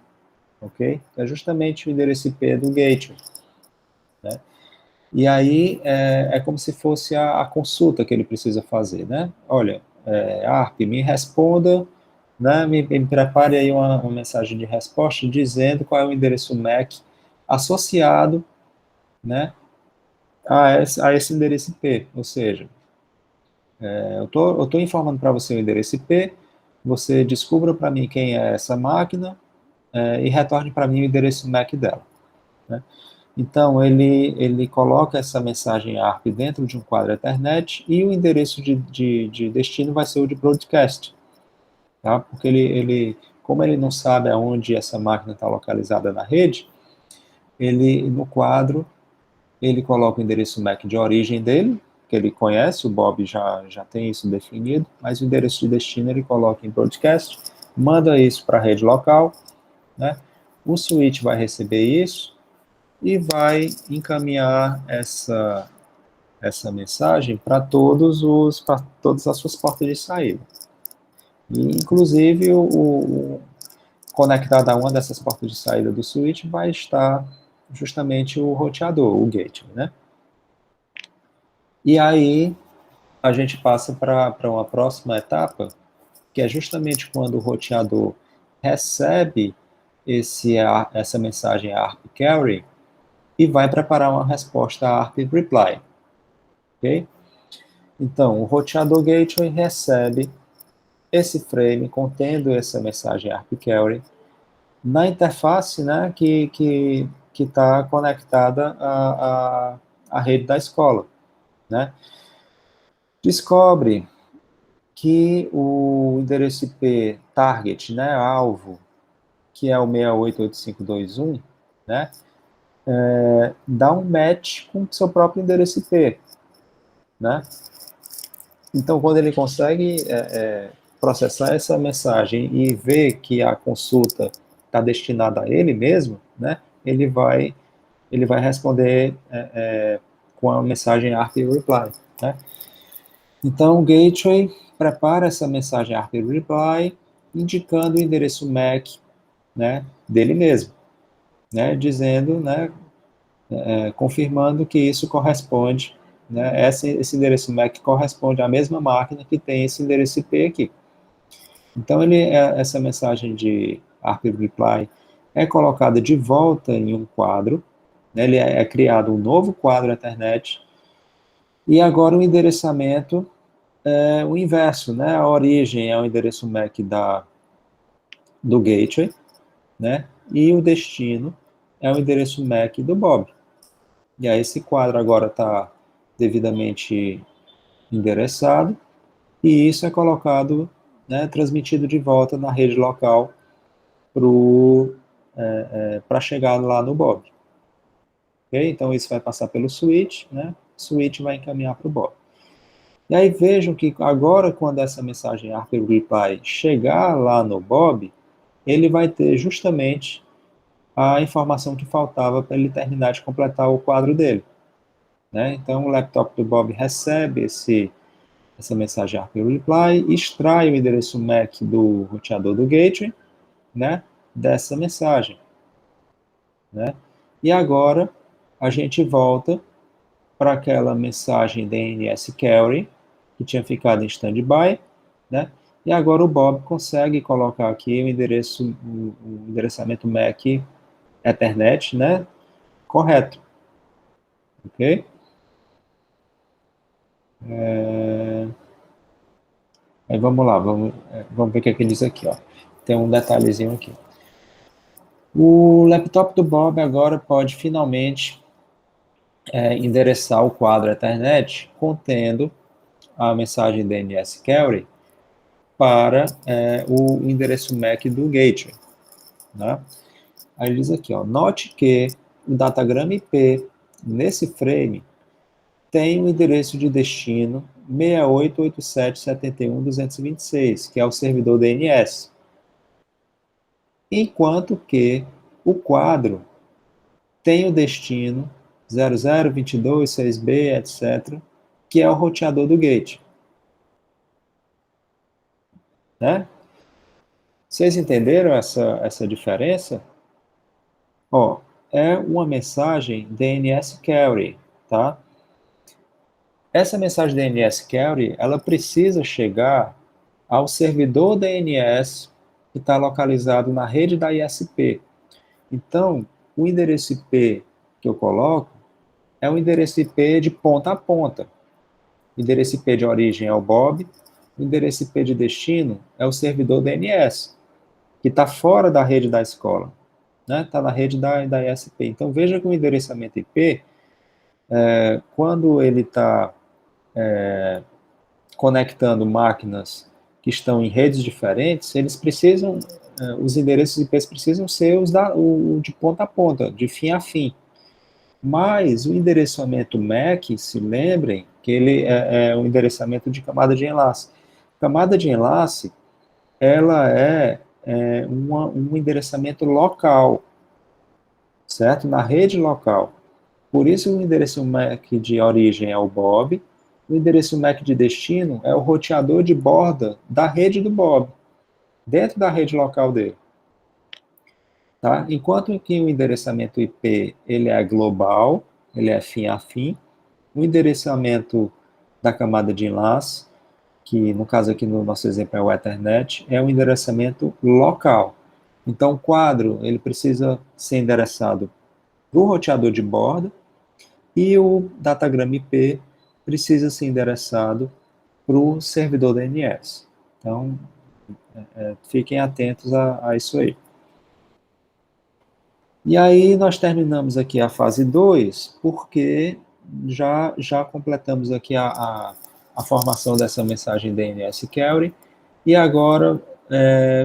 ok? É justamente o endereço IP do gateway, né? E aí é como se fosse a consulta que ele precisa fazer, né? Olha, ARP, me responda, né? Me prepare aí uma mensagem de resposta dizendo qual é o endereço MAC associado, né, a esse endereço IP, ou seja, eu tô informando para você o endereço IP, você descubra para mim quem é essa máquina e retorne para mim o endereço MAC dela, né? Então, ele coloca essa mensagem ARP dentro de um quadro Ethernet e o endereço de destino vai ser o de broadcast, tá? Porque como ele não sabe aonde essa máquina está localizada na rede, no quadro, ele coloca o endereço MAC de origem dele, que ele conhece, o Bob já tem isso definido, mas o endereço de destino ele coloca em broadcast, manda isso para a rede local, né? O switch vai receber isso e vai encaminhar essa mensagem para todas as suas portas de saída. E, inclusive, conectado a uma dessas portas de saída do switch vai estar justamente o roteador, o gateway, né? E aí a gente passa para uma próxima etapa, que é justamente quando o roteador recebe essa mensagem ARP Carry e vai preparar uma resposta ARP Reply. Ok? Então, o roteador Gateway recebe esse frame contendo essa mensagem ARP Carry na interface, né, que está conectada à rede da escola, né? Descobre que o endereço IP target, né, alvo, que é o 688521, né, dá um match com o seu próprio endereço IP, né? Então, quando ele consegue processar essa mensagem e ver que a consulta está destinada a ele mesmo, né, ele vai responder com a mensagem ARP Reply, né? Então, o Gateway prepara essa mensagem ARP Reply, indicando o endereço MAC, né, dele mesmo, né, dizendo, né, confirmando que isso corresponde, né, esse endereço MAC corresponde à mesma máquina que tem esse endereço IP aqui. Então, essa mensagem de ARP Reply é colocada de volta em um quadro, né, ele é criado um novo quadro Ethernet, e agora o endereçamento é o inverso, né, a origem é o endereço MAC do gateway, né, e o destino é o endereço MAC do Bob. E aí esse quadro agora está devidamente endereçado, e isso é colocado, né, transmitido de volta na rede local para chegar lá no Bob. Okay? Então isso vai passar pelo switch, né? O switch vai encaminhar para o Bob. E aí vejam que agora, quando essa mensagem ARP Reply chegar lá no Bob, ele vai ter justamente a informação que faltava para ele terminar de completar o quadro dele, né? Então o laptop do Bob recebe essa mensagem ARP Reply, extrai o endereço MAC do roteador do gateway, né, dessa mensagem, né? E agora a gente volta para aquela mensagem DNS Carry que tinha ficado em standby, né? E agora o Bob consegue colocar aqui o endereçamento MAC Ethernet, né, correto, ok? Aí vamos lá, vamos ver o que ele diz aqui, ó. Tem um detalhezinho aqui. O laptop do Bob agora pode finalmente endereçar o quadro Ethernet contendo a mensagem DNS Carry para o endereço MAC do gateway, né? Aí ele diz aqui, ó, note que o datagrama IP nesse frame tem o endereço de destino 688771.226, que é o servidor DNS, enquanto que o quadro tem o destino 0022.6b, etc., que é o roteador do gate. Né? Vocês entenderam essa diferença? Ó, é uma mensagem DNS Carry, tá? Essa mensagem DNS Carry, ela precisa chegar ao servidor DNS que está localizado na rede da ISP. Então, o endereço IP que eu coloco é o endereço IP de ponta a ponta. O endereço IP de origem é o Bob, o endereço IP de destino é o servidor DNS, que está fora da rede da escola, né? Está na rede da ISP. Então, veja que o endereçamento IP, quando ele está conectando máquinas que estão em redes diferentes, eles precisam, os endereços IPs precisam ser o de ponta a ponta, de fim a fim. Mas o endereçamento MAC, se lembrem, que ele é o endereçamento de camada de enlace. Camada de enlace, ela é um endereçamento local, certo? Na rede local. Por isso o endereço MAC de origem é o Bob, o endereço MAC de destino é o roteador de borda da rede do Bob, dentro da rede local dele. Tá? Enquanto que o endereçamento IP ele é global, ele é fim a fim, o endereçamento da camada de enlace, que no caso aqui no nosso exemplo é o Ethernet, é um endereçamento local. Então o quadro ele precisa ser endereçado para o roteador de borda e o datagrama IP precisa ser endereçado para o servidor DNS. Então fiquem atentos a isso aí. E aí nós terminamos aqui a fase 2, porque já completamos aqui a formação dessa mensagem DNS Query, e agora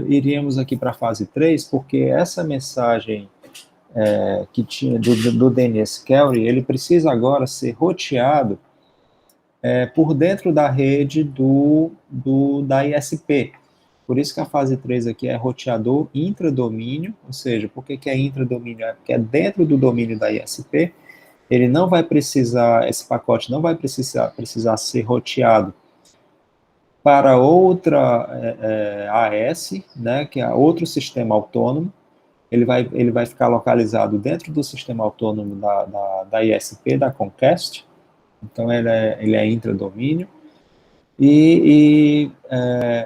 iríamos aqui para a fase 3, porque essa mensagem que tinha do DNS Query, ele precisa agora ser roteado por dentro da rede da ISP. Por isso que a fase 3 aqui é roteador intradomínio, ou seja, por que é intradomínio? É porque é dentro do domínio da ISP, ele não vai precisar, esse pacote não vai precisar ser roteado para outra AS, né, que é outro sistema autônomo, ele vai ficar localizado dentro do sistema autônomo da ISP, da Comcast, então ele é intradomínio,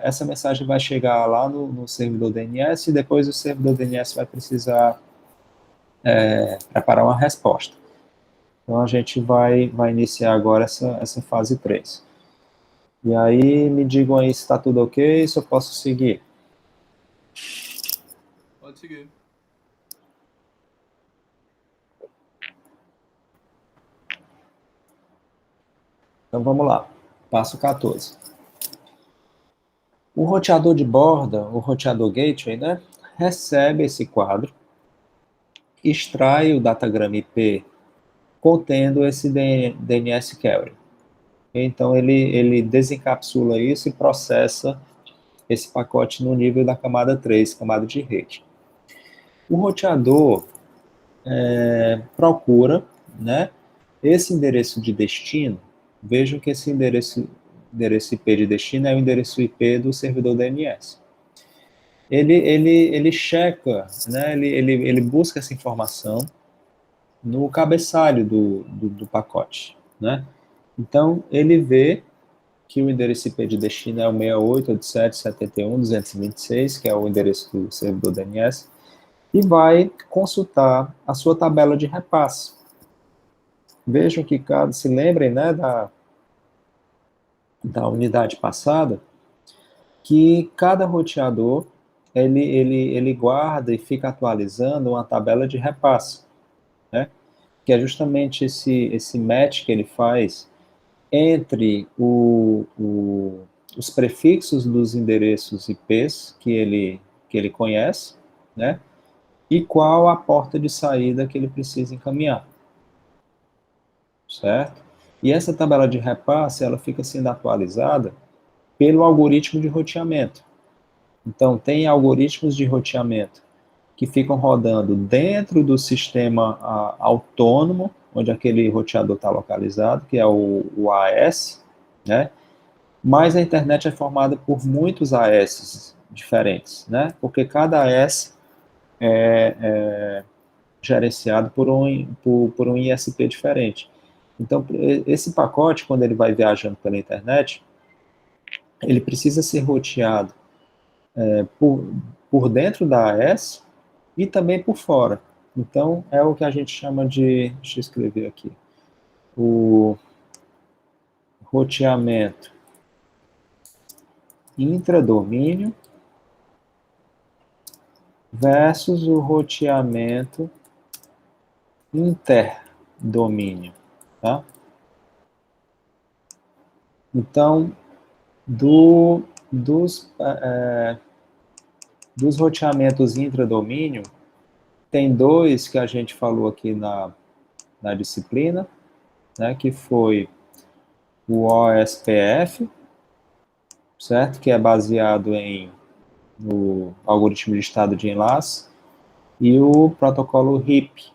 essa mensagem vai chegar lá no servidor DNS e depois o servidor DNS vai precisar preparar uma resposta. Então a gente vai iniciar agora essa fase 3. E aí me digam aí se está tudo ok, se eu posso seguir. Pode seguir. Então vamos lá, passo 14. O roteador de borda, o roteador gateway, né, recebe esse quadro, extrai o datagrama IP contendo esse DNS query. Então ele desencapsula isso e processa esse pacote no nível da camada 3, camada de rede. O roteador procura, né, esse endereço de destino. Vejam que esse endereço IP de destino é o endereço IP do servidor DNS. Ele checa, né, ele busca essa informação no cabeçalho do pacote, né? Então, ele vê que o endereço IP de destino é o 68.87.71.226, que é o endereço do servidor DNS, e vai consultar a sua tabela de repasse. Vejam que se lembrem, né, da unidade passada, que cada roteador ele guarda e fica atualizando uma tabela de repasse, né? Que é justamente esse match que ele faz entre os prefixos dos endereços IPs que ele conhece, né? E qual a porta de saída que ele precisa encaminhar, certo? E essa tabela de repasse, ela fica sendo atualizada pelo algoritmo de roteamento. Então, tem algoritmos de roteamento que ficam rodando dentro do sistema autônomo, onde aquele roteador está localizado, que é o AS, né? Mas a internet é formada por muitos AS diferentes, né? Porque cada AS é gerenciado por um ISP diferente. Então, esse pacote, quando ele vai viajando pela internet, ele precisa ser roteado por dentro da AS e também por fora. Então, é o que a gente chama de, deixa eu escrever aqui, o roteamento intradomínio versus o roteamento interdomínio, tá? Então, dos roteamentos intradomínio, tem dois que a gente falou aqui na disciplina, né, que foi o OSPF, certo? Que é baseado no algoritmo de estado de enlace, e o protocolo RIP,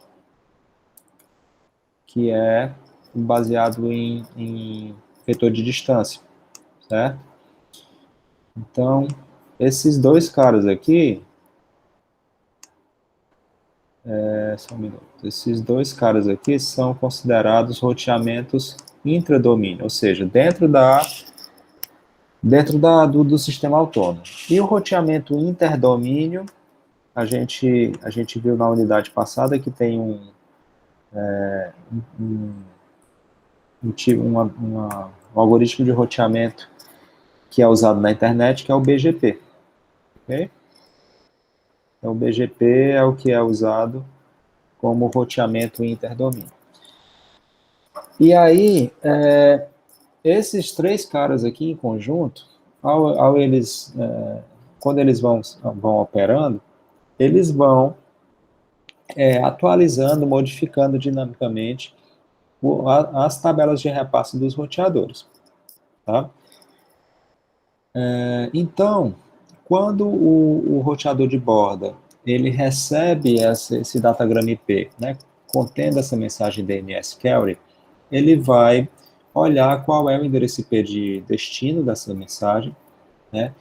que é baseado em vetor de distância, certo? Então, esses dois caras aqui, só um minuto, esses dois caras aqui são considerados roteamentos intradomínio, ou seja, do sistema autônomo. E o roteamento interdomínio, a gente viu na unidade passada que tem um algoritmo de roteamento que é usado na internet, que é o BGP. Okay? Então, o BGP é o que é usado como roteamento interdomínio. E aí, esses três caras aqui em conjunto, quando eles vão operando, eles vão atualizando, modificando dinamicamente as tabelas de repasse dos roteadores. Tá? Então, quando o roteador de borda ele recebe esse datagrama IP, né, contendo essa mensagem DNS query, ele vai olhar qual é o endereço IP de destino dessa mensagem, né,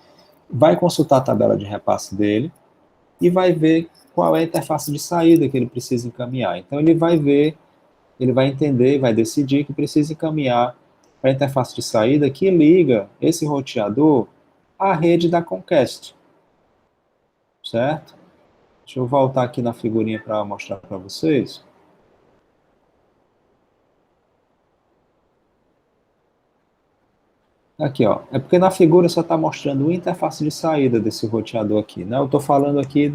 vai consultar a tabela de repasse dele e vai ver qual é a interface de saída que ele precisa encaminhar. Então, ele vai entender, vai decidir que precisa encaminhar para a interface de saída que liga esse roteador à rede da Comcast, certo? Deixa eu voltar aqui na figurinha para mostrar para vocês. Aqui, ó. É porque na figura só está mostrando a interface de saída desse roteador aqui, né? Eu estou falando aqui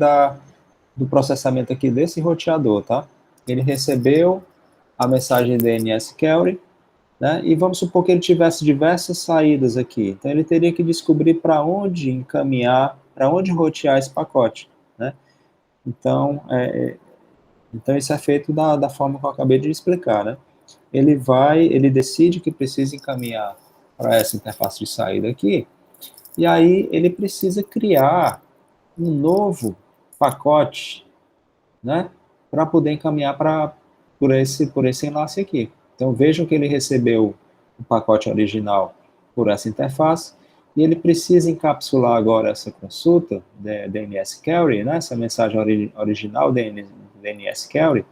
do processamento aqui desse roteador, tá? Ele recebeu a mensagem DNS query, né? E vamos supor que ele tivesse diversas saídas aqui. Então, ele teria que descobrir para onde encaminhar, para onde rotear esse pacote, né? Então, isso é feito da forma que eu acabei de explicar, né? Ele decide que precisa encaminhar para essa interface de saída aqui, e aí ele precisa criar um novo pacote, né, para poder encaminhar por esse enlace aqui. Então vejam que ele recebeu o pacote original por essa interface, e ele precisa encapsular agora essa consulta DNS query, né, essa mensagem original DNS query,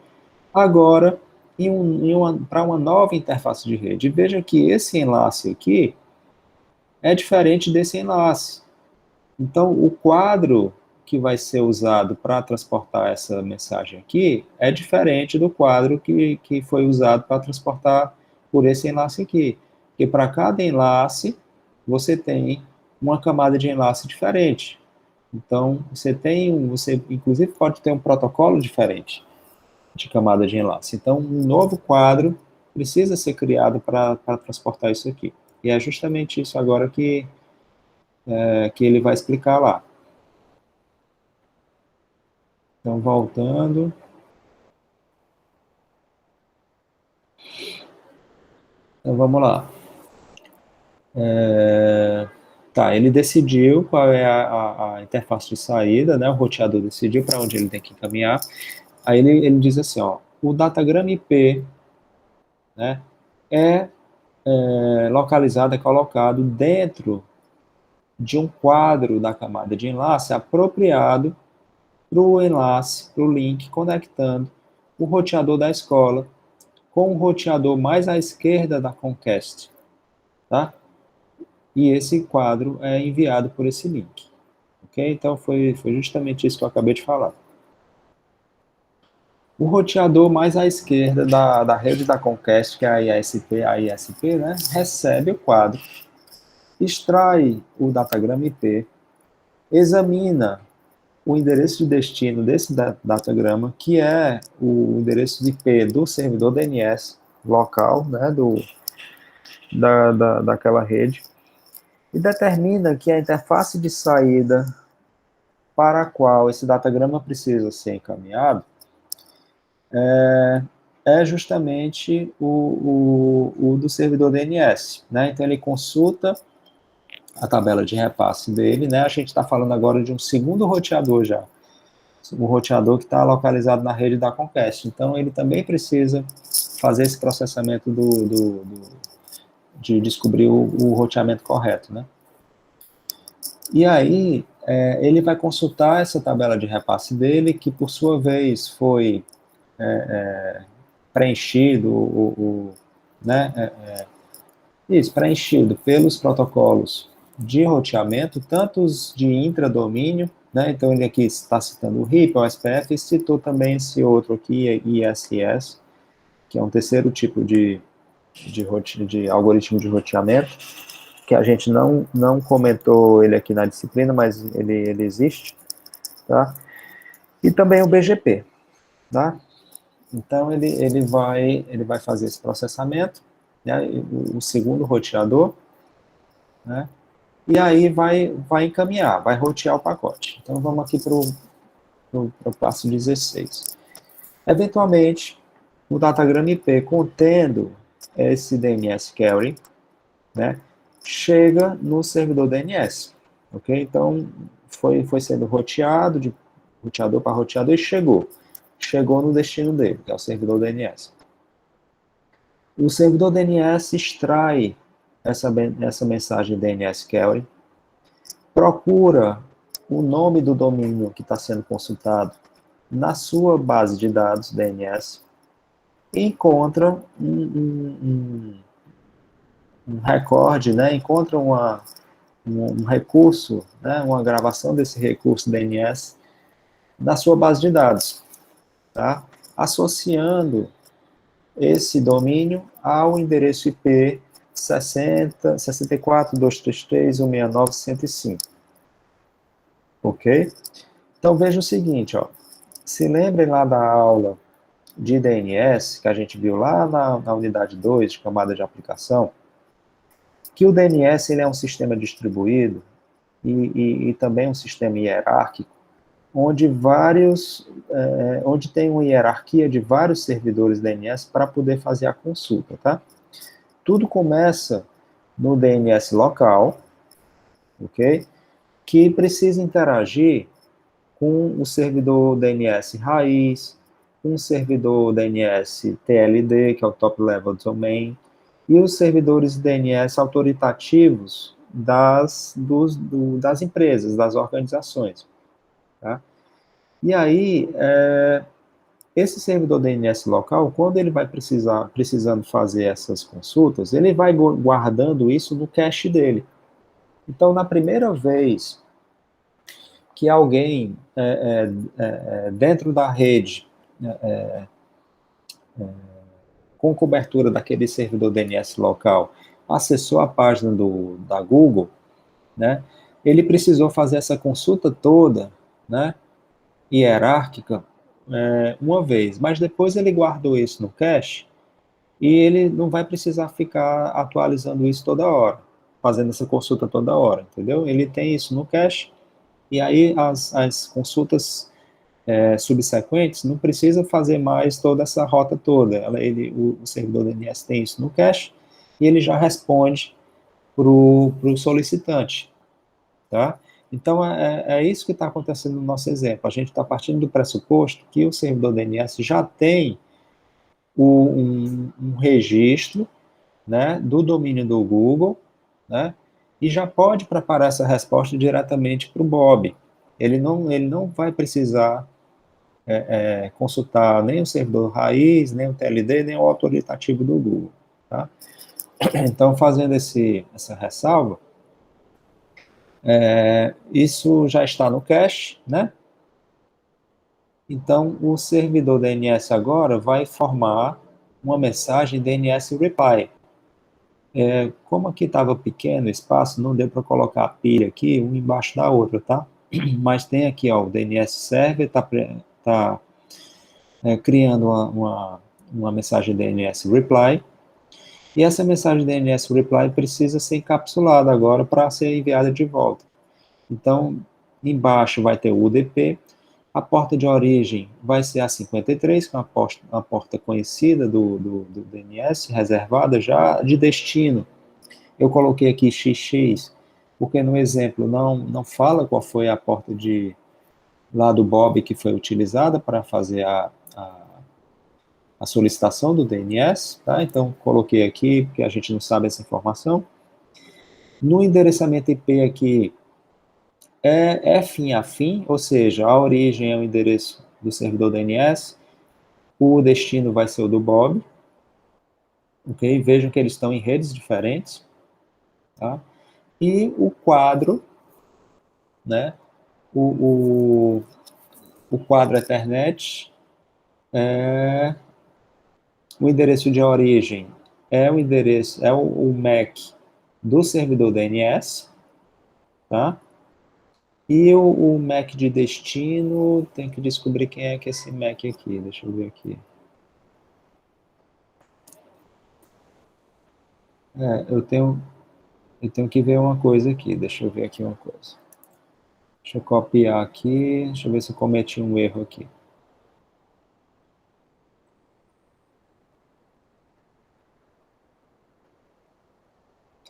agora para uma nova interface de rede. E veja que esse enlace aqui é diferente desse enlace. Então, o quadro que vai ser usado para transportar essa mensagem aqui é diferente do quadro que foi usado para transportar por esse enlace aqui. Porque para cada enlace, você tem uma camada de enlace diferente. Então, você inclusive pode ter um protocolo diferente de camada de enlace. Então, um novo quadro precisa ser criado para transportar isso aqui. E é justamente isso agora que ele vai explicar lá. Então, voltando. Então, vamos lá. Tá, ele decidiu qual é a interface de saída, né? O roteador decidiu para onde ele tem que encaminhar. Aí ele diz assim, ó, o datagrama IP, né, é colocado dentro de um quadro da camada de enlace apropriado para o enlace, para o link, conectando o roteador da escola com o roteador mais à esquerda da Comcast, tá? E esse quadro é enviado por esse link, ok? Então, foi justamente isso que eu acabei de falar. O roteador mais à esquerda da rede da Comcast, que é a ISP, né, recebe o quadro, extrai o datagrama IP, examina o endereço de destino desse datagrama, que é o endereço de IP do servidor DNS local, né, daquela rede, e determina que a interface de saída para a qual esse datagrama precisa ser encaminhado é justamente o do servidor DNS. Né? Então, ele consulta a tabela de repasse dele. Né? A gente está falando agora de um segundo roteador já, um roteador que está localizado na rede da Comcast. Então, ele também precisa fazer esse processamento de descobrir o roteamento correto. Né? E aí, ele vai consultar essa tabela de repasse dele, que por sua vez foi preenchido, né, isso, preenchido pelos protocolos de roteamento, tanto os de intradomínio, né, então ele aqui está citando o RIP, o SPF, e citou também esse outro aqui, ISS, que é um terceiro tipo de algoritmo de roteamento, que a gente não comentou ele aqui na disciplina, mas ele existe, tá? E também o BGP, tá? Então, ele vai fazer esse processamento, né, o segundo roteador, né, e aí vai encaminhar, vai rotear o pacote. Então, vamos aqui para o passo 16. Eventualmente, o datagrama IP contendo esse DNS carry, né, chega no servidor DNS, ok? Então, foi sendo roteado, de roteador para roteador, e chegou no destino dele, que é o servidor DNS. O servidor DNS extrai essa mensagem DNS query, procura o nome do domínio que está sendo consultado na sua base de dados DNS, e encontra um recorde, né, encontra um recurso, né, uma gravação desse recurso DNS na sua base de dados, tá? Associando esse domínio ao endereço IP 64.233.169.105. Ok? Então veja o seguinte, ó. Se lembrem lá da aula de DNS, que a gente viu lá na unidade 2, de camada de aplicação, que o DNS ele é um sistema distribuído e também um sistema hierárquico, onde tem uma hierarquia de vários servidores DNS para poder fazer a consulta, tá? Tudo começa no DNS local, ok? Que precisa interagir com o servidor DNS raiz, com o servidor DNS TLD, que é o Top Level Domain, e os servidores DNS autoritativos das empresas, das organizações. Tá? E aí, esse servidor DNS local, quando ele vai precisando fazer essas consultas, ele vai guardando isso no cache dele. Então, na primeira vez que alguém dentro da rede, com cobertura daquele servidor DNS local, acessou a página da Google, né, ele precisou fazer essa consulta toda, né, hierárquica, uma vez, mas depois ele guardou isso no cache e ele não vai precisar ficar atualizando isso toda hora, fazendo essa consulta toda hora, entendeu? Ele tem isso no cache e aí as consultas subsequentes não precisa fazer mais toda essa rota toda. O servidor DNS tem isso no cache e ele já responde para o solicitante, tá? Então, é isso que está acontecendo no nosso exemplo. A gente está partindo do pressuposto que o servidor DNS já tem um registro, né, do domínio do Google, né, e já pode preparar essa resposta diretamente para o Bob. Ele não vai precisar consultar nem o servidor raiz, nem o TLD, nem o autoritativo do Google. Tá? Então, fazendo essa ressalva, isso já está no cache, né? Então, o servidor DNS agora vai formar uma mensagem DNS reply. Como aqui estava pequeno o espaço, não deu para colocar a pilha aqui, uma embaixo da outra, tá? Mas tem aqui, ó, o DNS server está criando uma mensagem DNS reply, e essa mensagem DNS reply precisa ser encapsulada agora para ser enviada de volta. Então, embaixo vai ter o UDP, a porta de origem vai ser a 53, que é uma porta conhecida do DNS, reservada já. De destino, eu coloquei aqui XX, porque no exemplo não fala qual foi a porta lá do Bob que foi utilizada para fazer a solicitação do DNS, tá? Então, coloquei aqui, porque a gente não sabe essa informação. No endereçamento IP aqui, é fim a fim, ou seja, a origem é o endereço do servidor DNS, o destino vai ser o do Bob, ok? Vejam que eles estão em redes diferentes, tá? E o quadro, né? O quadro Ethernet, o endereço de origem é o endereço, é o MAC do servidor DNS, tá? E o MAC de destino, tem que descobrir quem é que é esse MAC aqui, deixa eu ver aqui. Eu tenho que ver uma coisa aqui, deixa eu ver aqui uma coisa. Deixa eu copiar aqui, deixa eu ver se eu cometi um erro aqui.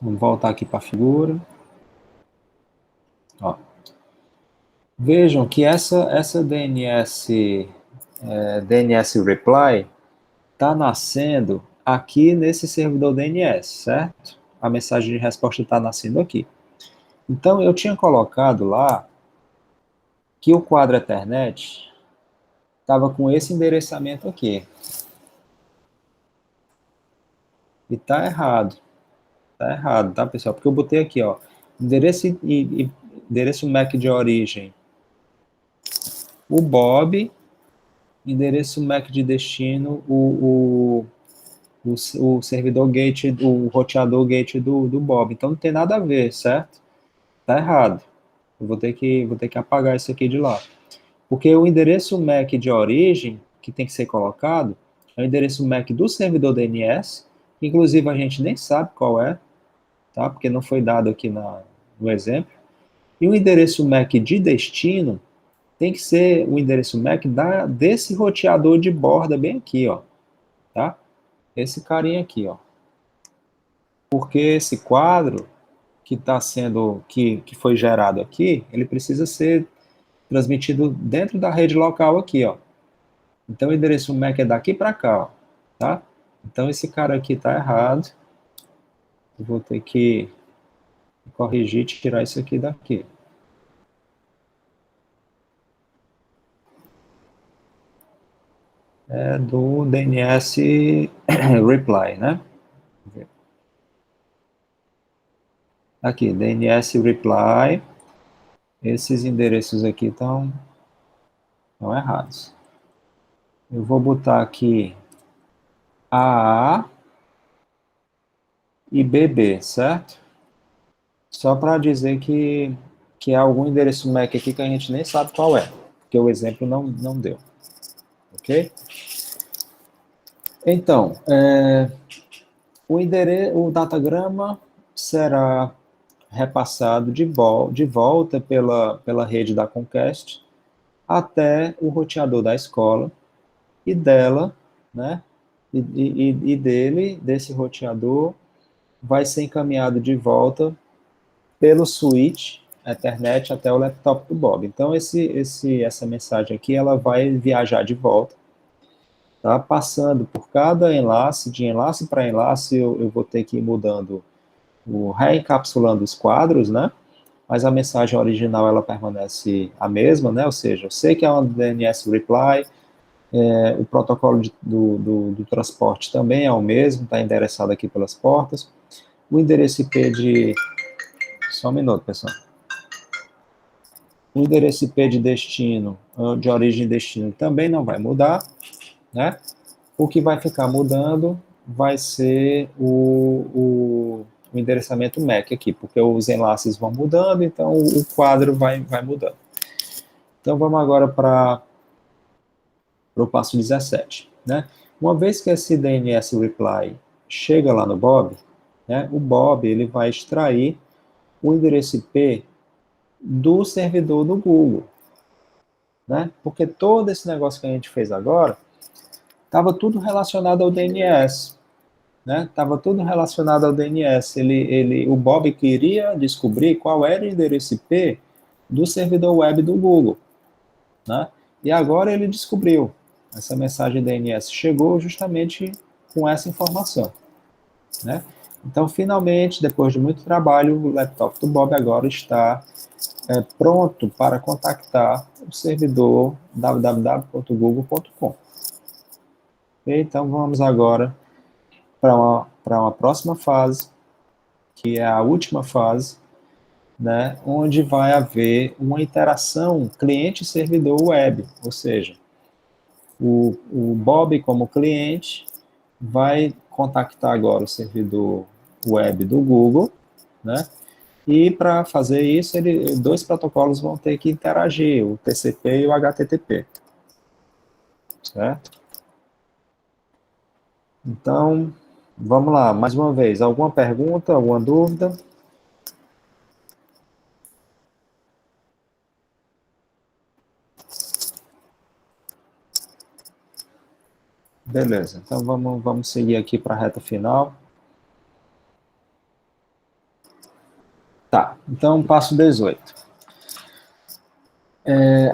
Vamos voltar aqui para a figura. Ó. Vejam que essa DNS reply está nascendo aqui nesse servidor DNS, certo? A mensagem de resposta está nascendo aqui. Então, eu tinha colocado lá que o quadro Ethernet estava com esse endereçamento aqui. E tá errado. Tá errado, tá, pessoal? Porque eu botei aqui, ó, endereço MAC de origem, o Bob, endereço MAC de destino, o servidor gate, o roteador gate do Bob. Então não tem nada a ver, certo? Tá errado. Eu vou ter que apagar isso aqui de lá. Porque o endereço MAC de origem, que tem que ser colocado, é o endereço MAC do servidor DNS, que inclusive a gente nem sabe qual é, tá? Porque não foi dado aqui no exemplo. E o endereço MAC de destino tem que ser o endereço MAC desse roteador de borda bem aqui, ó, tá? Esse carinha aqui, ó. Porque esse quadro que está sendo, que foi gerado aqui, ele precisa ser transmitido dentro da rede local aqui, ó. Então o endereço MAC é daqui para cá, ó, tá? Então esse cara aqui está errado. Eu vou ter que corrigir e tirar isso aqui daqui. É do DNS reply, né? Aqui, DNS reply. Esses endereços aqui estão errados. Eu vou botar aqui AA e BB, certo? Só para dizer que é algum endereço MAC aqui que a gente nem sabe qual é, porque o exemplo não deu. Ok? Então, o datagrama será repassado de volta pela rede da Comcast até o roteador da escola e dela, né? Desse roteador, vai ser encaminhado de volta pelo switch Ethernet até o laptop do Bob. Então, essa mensagem aqui, ela vai viajar de volta, tá? Passando por cada enlace, de enlace para enlace, eu vou ter que ir mudando, reencapsulando os quadros, né? Mas a mensagem original, ela permanece a mesma, né? Ou seja, eu sei que é uma DNS reply, o protocolo do transporte também é o mesmo, está endereçado aqui pelas portas. O endereço IP de... Só um minuto, pessoal. O endereço IP de destino, de origem e destino, também não vai mudar, né? O que vai ficar mudando vai ser o endereçamento MAC aqui, porque os enlaces vão mudando, então o quadro vai mudando. Então, vamos agora para o passo 17. Né? Uma vez que esse DNS reply chega lá no Bob, né, o Bob ele vai extrair o endereço IP do servidor do Google. Né? Porque todo esse negócio que a gente fez agora estava tudo relacionado ao DNS. Estava tudo relacionado ao DNS. O Bob queria descobrir qual era o endereço IP do servidor web do Google. Né? E agora ele descobriu. Essa mensagem DNS chegou justamente com essa informação. Né? Então, finalmente, depois de muito trabalho, o laptop do Bob agora está pronto para contactar o servidor www.google.com. Então, vamos agora para uma próxima fase, que é a última fase, né, onde vai haver uma interação cliente-servidor web, ou seja, o Bob, como cliente, vai contactar agora o servidor web do Google, né, e para fazer isso, dois protocolos vão ter que interagir, o TCP e o HTTP. Certo? Então, vamos lá, mais uma vez, alguma pergunta, alguma dúvida? Beleza, então vamos seguir aqui para a reta final. Tá, então passo 18.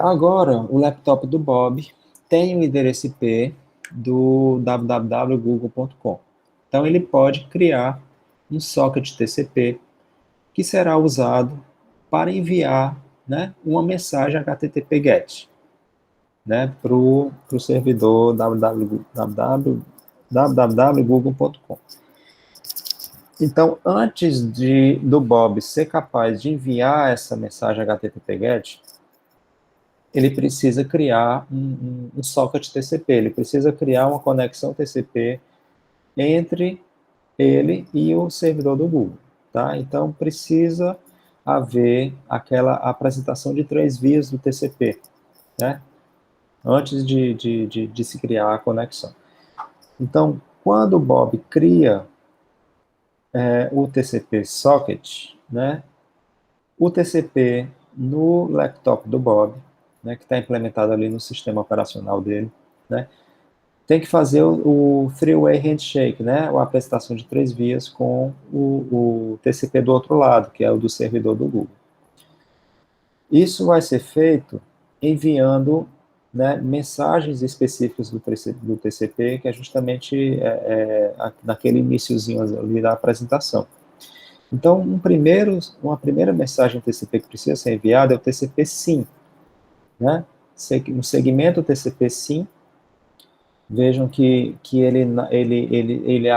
Agora, o laptop do Bob tem o endereço IP do www.google.com. Então, ele pode criar um socket TCP que será usado para enviar, né, uma mensagem HTTP GET, né, para o servidor www.google.com. Então, antes do Bob ser capaz de enviar essa mensagem HTTP GET, ele precisa criar um socket TCP, ele precisa criar uma conexão TCP entre ele e o servidor do Google. Tá? Então, precisa haver aquela apresentação de 3 vias do TCP, né? Antes de se criar a conexão. Então, quando o Bob cria o TCP socket, né, o TCP no laptop do Bob, né, que está implementado ali no sistema operacional dele, né, tem que fazer o three-way handshake, né, a apresentação de 3 vias com o TCP do outro lado, que é o do servidor do Google. Isso vai ser feito enviando, né, mensagens específicas do TCP, que é justamente naquele iniciozinho ali da apresentação. Então, uma primeira mensagem TCP que precisa ser enviada é o TCP SYN, né? Um segmento TCP SYN, vejam que ele é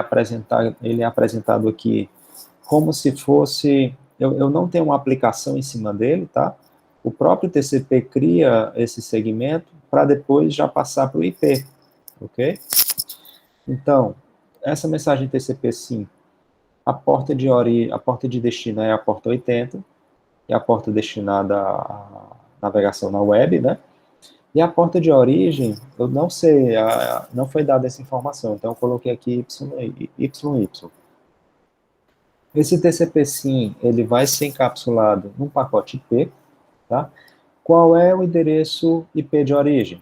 apresentado aqui como se fosse, eu não tenho uma aplicação em cima dele, tá? O próprio TCP cria esse segmento para depois já passar para o IP, ok? Então, essa mensagem TCP SYN, a porta de destino é a porta 80, que é a porta destinada à navegação na web, né? E a porta de origem, eu não sei, não foi dada essa informação, então eu coloquei aqui YY. Esse TCP/SYN, ele vai ser encapsulado num pacote IP, tá? Qual é o endereço IP de origem?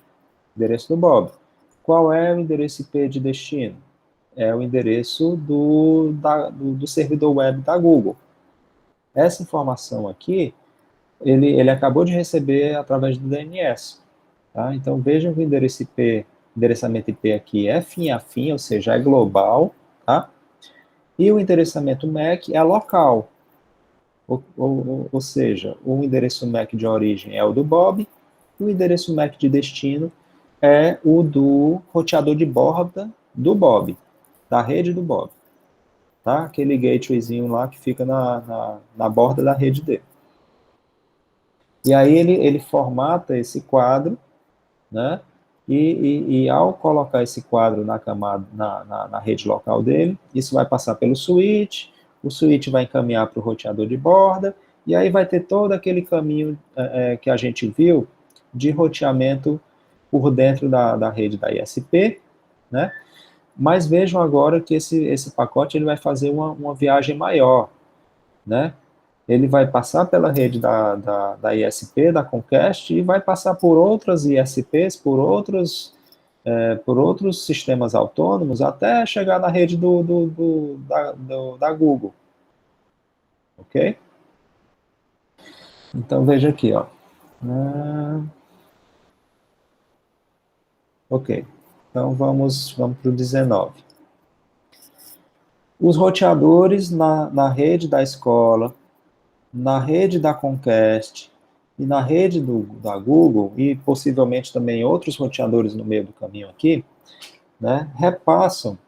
Endereço do Bob. Qual é o endereço IP de destino? É o endereço do servidor web da Google. Essa informação aqui, ele acabou de receber através do DNS. Tá? Então, vejam que o endereçamento IP aqui é fim a fim, ou seja, é global, tá? E o endereçamento MAC é local, ou seja, o endereço MAC de origem é o do Bob, e o endereço MAC de destino é o do roteador de borda do Bob, da rede do Bob. Tá? Aquele gatewayzinho lá que fica na borda da rede dele. E aí ele formata esse quadro, né? E ao colocar esse quadro na camada, na rede local dele, isso vai passar pelo switch, o switch vai encaminhar para o roteador de borda, e aí vai ter todo aquele caminho que a gente viu de roteamento por dentro da rede da ISP, né? Mas vejam agora que esse pacote ele vai fazer uma viagem maior, né? Ele vai passar pela rede da ISP, da Comcast, e vai passar por outras ISPs, por outros sistemas autônomos, até chegar na rede da Google. Ok? Então, veja aqui, ó. Ok. Então, vamos para o 19. Os roteadores na rede da escola, na rede da Comcast e na rede da Google, e possivelmente também outros roteadores no meio do caminho aqui, né, repassam,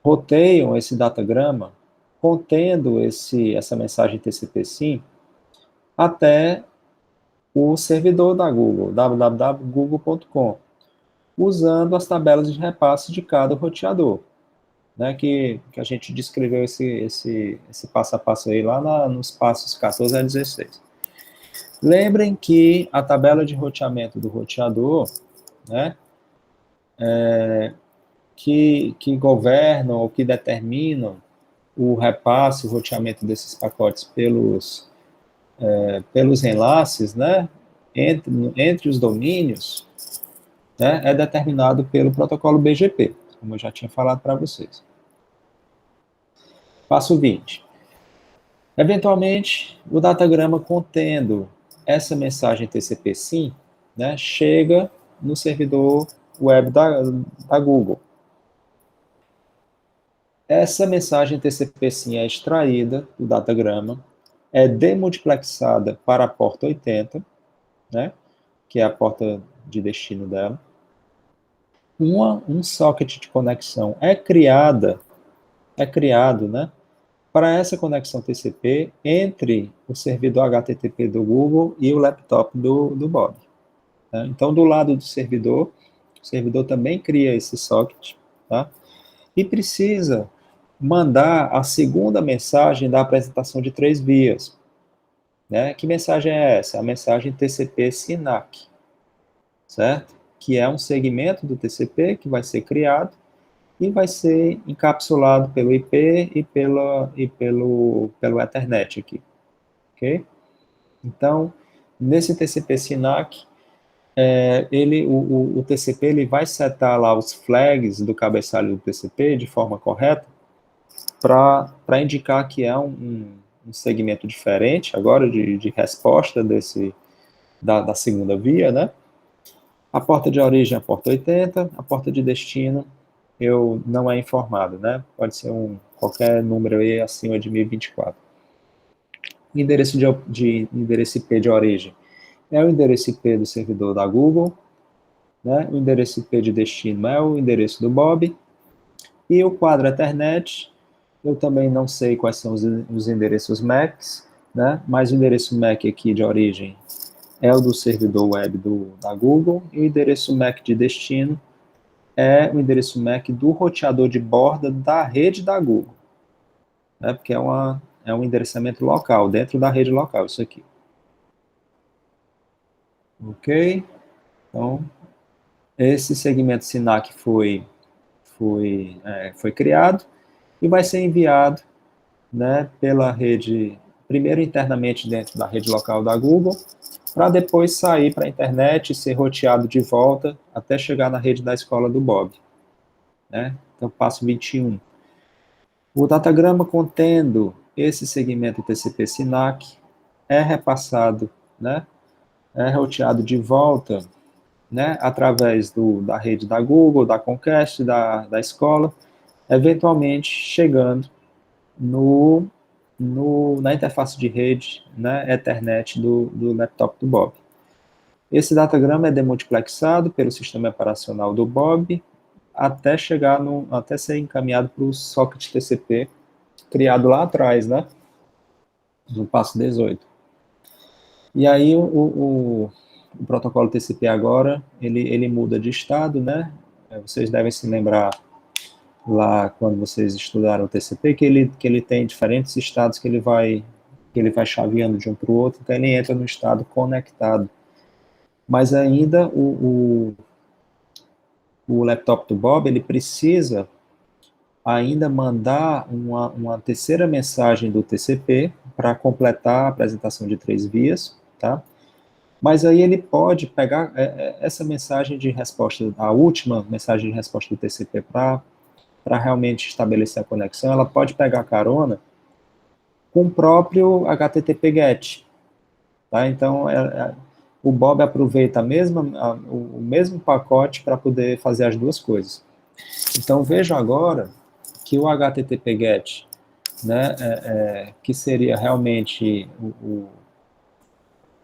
roteiam esse datagrama contendo essa mensagem TCP/SYN até o servidor da Google, www.google.com, usando as tabelas de repasse de cada roteador, né, que a gente descreveu esse passo a passo aí lá nos passos 14 a 16. Lembrem que a tabela de roteamento do roteador, né, que governam ou que determinam o repasse, o roteamento desses pacotes pelos enlaces, né, entre os domínios, né, é determinado pelo protocolo BGP, como eu já tinha falado para vocês. Passo 20. Eventualmente, o datagrama contendo essa mensagem TCP/SYN, né, chega no servidor web da Google. Essa mensagem TCP/SYN é extraída do datagrama, é demultiplexada para a porta 80, né, que é a porta de destino dela. Um socket de conexão é criado, né, para essa conexão TCP entre o servidor HTTP do Google e o laptop do Bob. Tá? Então, do lado do servidor, o servidor também cria esse socket, tá? E precisa mandar a segunda mensagem da apresentação de 3 vias. Né? Que mensagem é essa? A mensagem TCP-SYNAC, certo? Que é um segmento do TCP que vai ser criado e vai ser encapsulado pelo IP e pelo Ethernet aqui, ok? Então, nesse TCP-SYNAC, o TCP ele vai setar lá os flags do cabeçalho do TCP de forma correta para indicar que é um segmento diferente agora de resposta da segunda via, né? A porta de origem é a porta 80, a porta de destino não é informado, né? Pode ser qualquer número aí acima de 1024. Endereço endereço IP de origem é o endereço IP do servidor da Google, né? O endereço IP de destino é o endereço do Bob, e o quadro Ethernet, eu também não sei quais são os endereços MACs, né? Mas o endereço MAC aqui de origem é o do servidor web da Google, e o endereço MAC de destino é o endereço MAC do roteador de borda da rede da Google, né? Porque é um endereçamento local, dentro da rede local, isso aqui. Ok? Então, esse segmento SYNAC foi criado e vai ser enviado, né, pela rede, primeiro internamente dentro da rede local da Google, para depois sair para a internet e ser roteado de volta até chegar na rede da escola do Bob. Né? Então, passo 21. O datagrama contendo esse segmento TCP-SYNAC é repassado, né, é roteado de volta, né, através da rede da Google, da Comcast, da escola, eventualmente chegando na interface de rede, né, Ethernet do laptop do Bob. Esse datagrama é demultiplexado pelo sistema operacional do Bob até até ser encaminhado para o socket TCP criado lá atrás, né, no passo 18. E aí o protocolo TCP agora, ele muda de estado, né? Vocês devem se lembrar lá quando vocês estudaram o TCP, que ele tem diferentes estados que ele vai chaveando de um para o outro, então ele entra no estado conectado. Mas ainda o laptop do Bob, ele precisa ainda mandar uma terceira mensagem do TCP para completar a apresentação de 3 vias, tá? Mas aí ele pode pegar essa mensagem de resposta, a última mensagem de resposta do TCP para realmente estabelecer a conexão, ela pode pegar carona com o próprio HTTP GET, tá? Então, o Bob aproveita o mesmo pacote para poder fazer as duas coisas. Então, veja agora que o HTTP GET, né, que seria realmente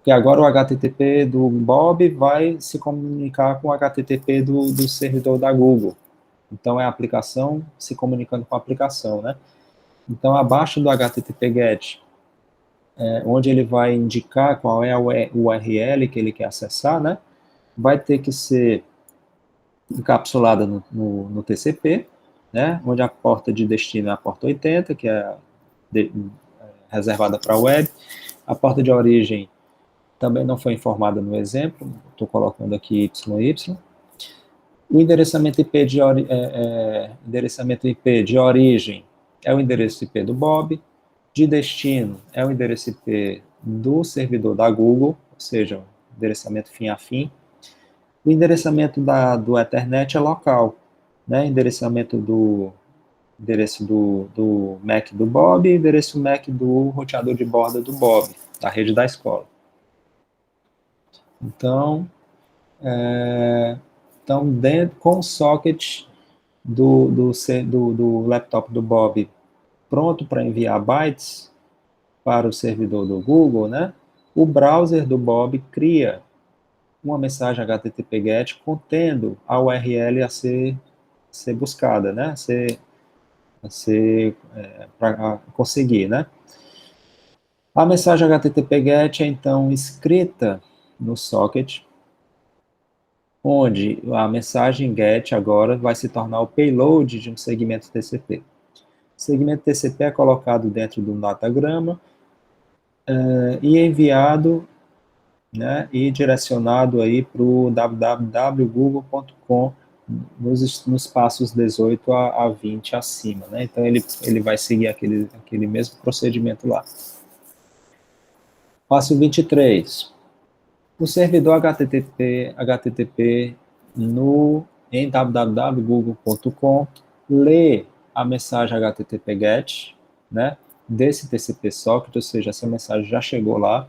que agora o HTTP do Bob vai se comunicar com o HTTP do servidor da Google. Então, é a aplicação se comunicando com a aplicação, né? Então, abaixo do HTTP GET, onde ele vai indicar qual é a URL que ele quer acessar, né? Vai ter que ser encapsulada no TCP, né? Onde a porta de destino é a porta 80, que é reservada para a web. A porta de origem também não foi informada no exemplo, estou colocando aqui YY. O endereçamento IP de origem é o endereço IP do Bob, de destino é o endereço IP do servidor da Google, ou seja, o endereçamento fim a fim. O endereçamento do Ethernet é local, né? Endereçamento endereço do MAC do Bob e endereço MAC do roteador de borda do Bob, da rede da escola. Então, com o socket do laptop do Bob pronto para enviar bytes para o servidor do Google, né? O browser do Bob cria uma mensagem HTTP GET contendo a URL a ser buscada, né? Para conseguir, né? A mensagem HTTP GET é então escrita no socket, onde a mensagem GET agora vai se tornar o payload de um segmento TCP. O segmento TCP é colocado dentro do datagrama e enviado, né, e direcionado aí para o www.google.com nos passos 18 a 20 acima, né? Então ele vai seguir aquele mesmo procedimento lá. Passo 23. O servidor HTTP em www.google.com lê a mensagem HTTP GET, né, desse TCP socket, ou seja, essa mensagem já chegou lá,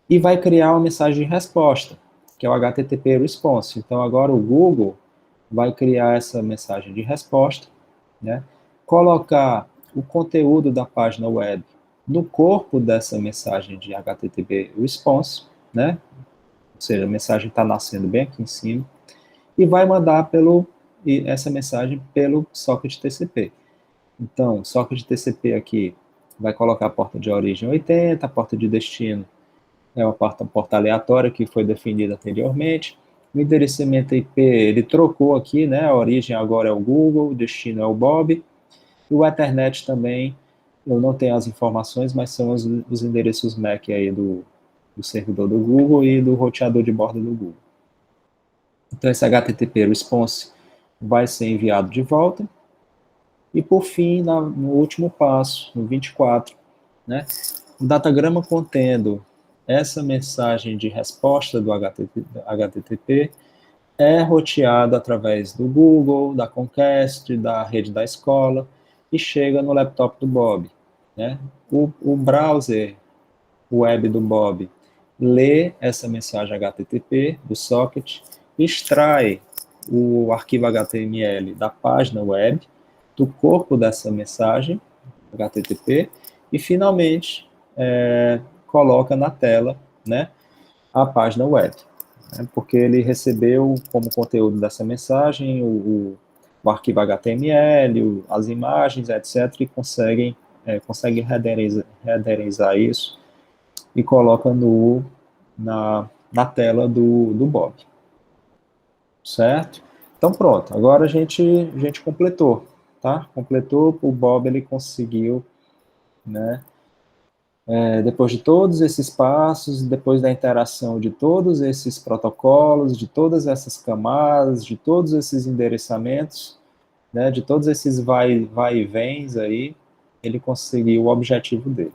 e vai criar uma mensagem de resposta, que é o HTTP response. Então, agora o Google vai criar essa mensagem de resposta, né, colocar o conteúdo da página web no corpo dessa mensagem de HTTP response, né, ou seja, a mensagem está nascendo bem aqui em cima, e vai mandar essa mensagem pelo socket TCP. Então, o socket TCP aqui vai colocar a porta de origem 80, a porta de destino é uma porta aleatória que foi definida anteriormente. O endereçamento IP, ele trocou aqui, né? A origem agora é o Google, o destino é o Bob. E o Ethernet também, eu não tenho as informações, mas são os endereços MAC aí do servidor do Google e do roteador de borda do Google. Então, esse HTTP response vai ser enviado de volta. E, por fim, no último passo, no 24, né, o datagrama contendo essa mensagem de resposta do HTTP é roteado através do Google, da Comcast, da rede da escola, e chega no laptop do Bob, né? O browser web do Bob lê essa mensagem HTTP do socket, extrai o arquivo HTML da página web, do corpo dessa mensagem HTTP, e finalmente coloca na tela, né, a página web, né, porque ele recebeu como conteúdo dessa mensagem o arquivo HTML, as imagens, etc., e consegue renderizar isso e coloca na tela do Bob. Certo? Então pronto, agora a gente completou, tá? Completou, o Bob ele conseguiu, né? Depois de todos esses passos, depois da interação de todos esses protocolos, de todas essas camadas, de todos esses endereçamentos, né, de todos esses vai e vens aí, ele conseguiu o objetivo dele.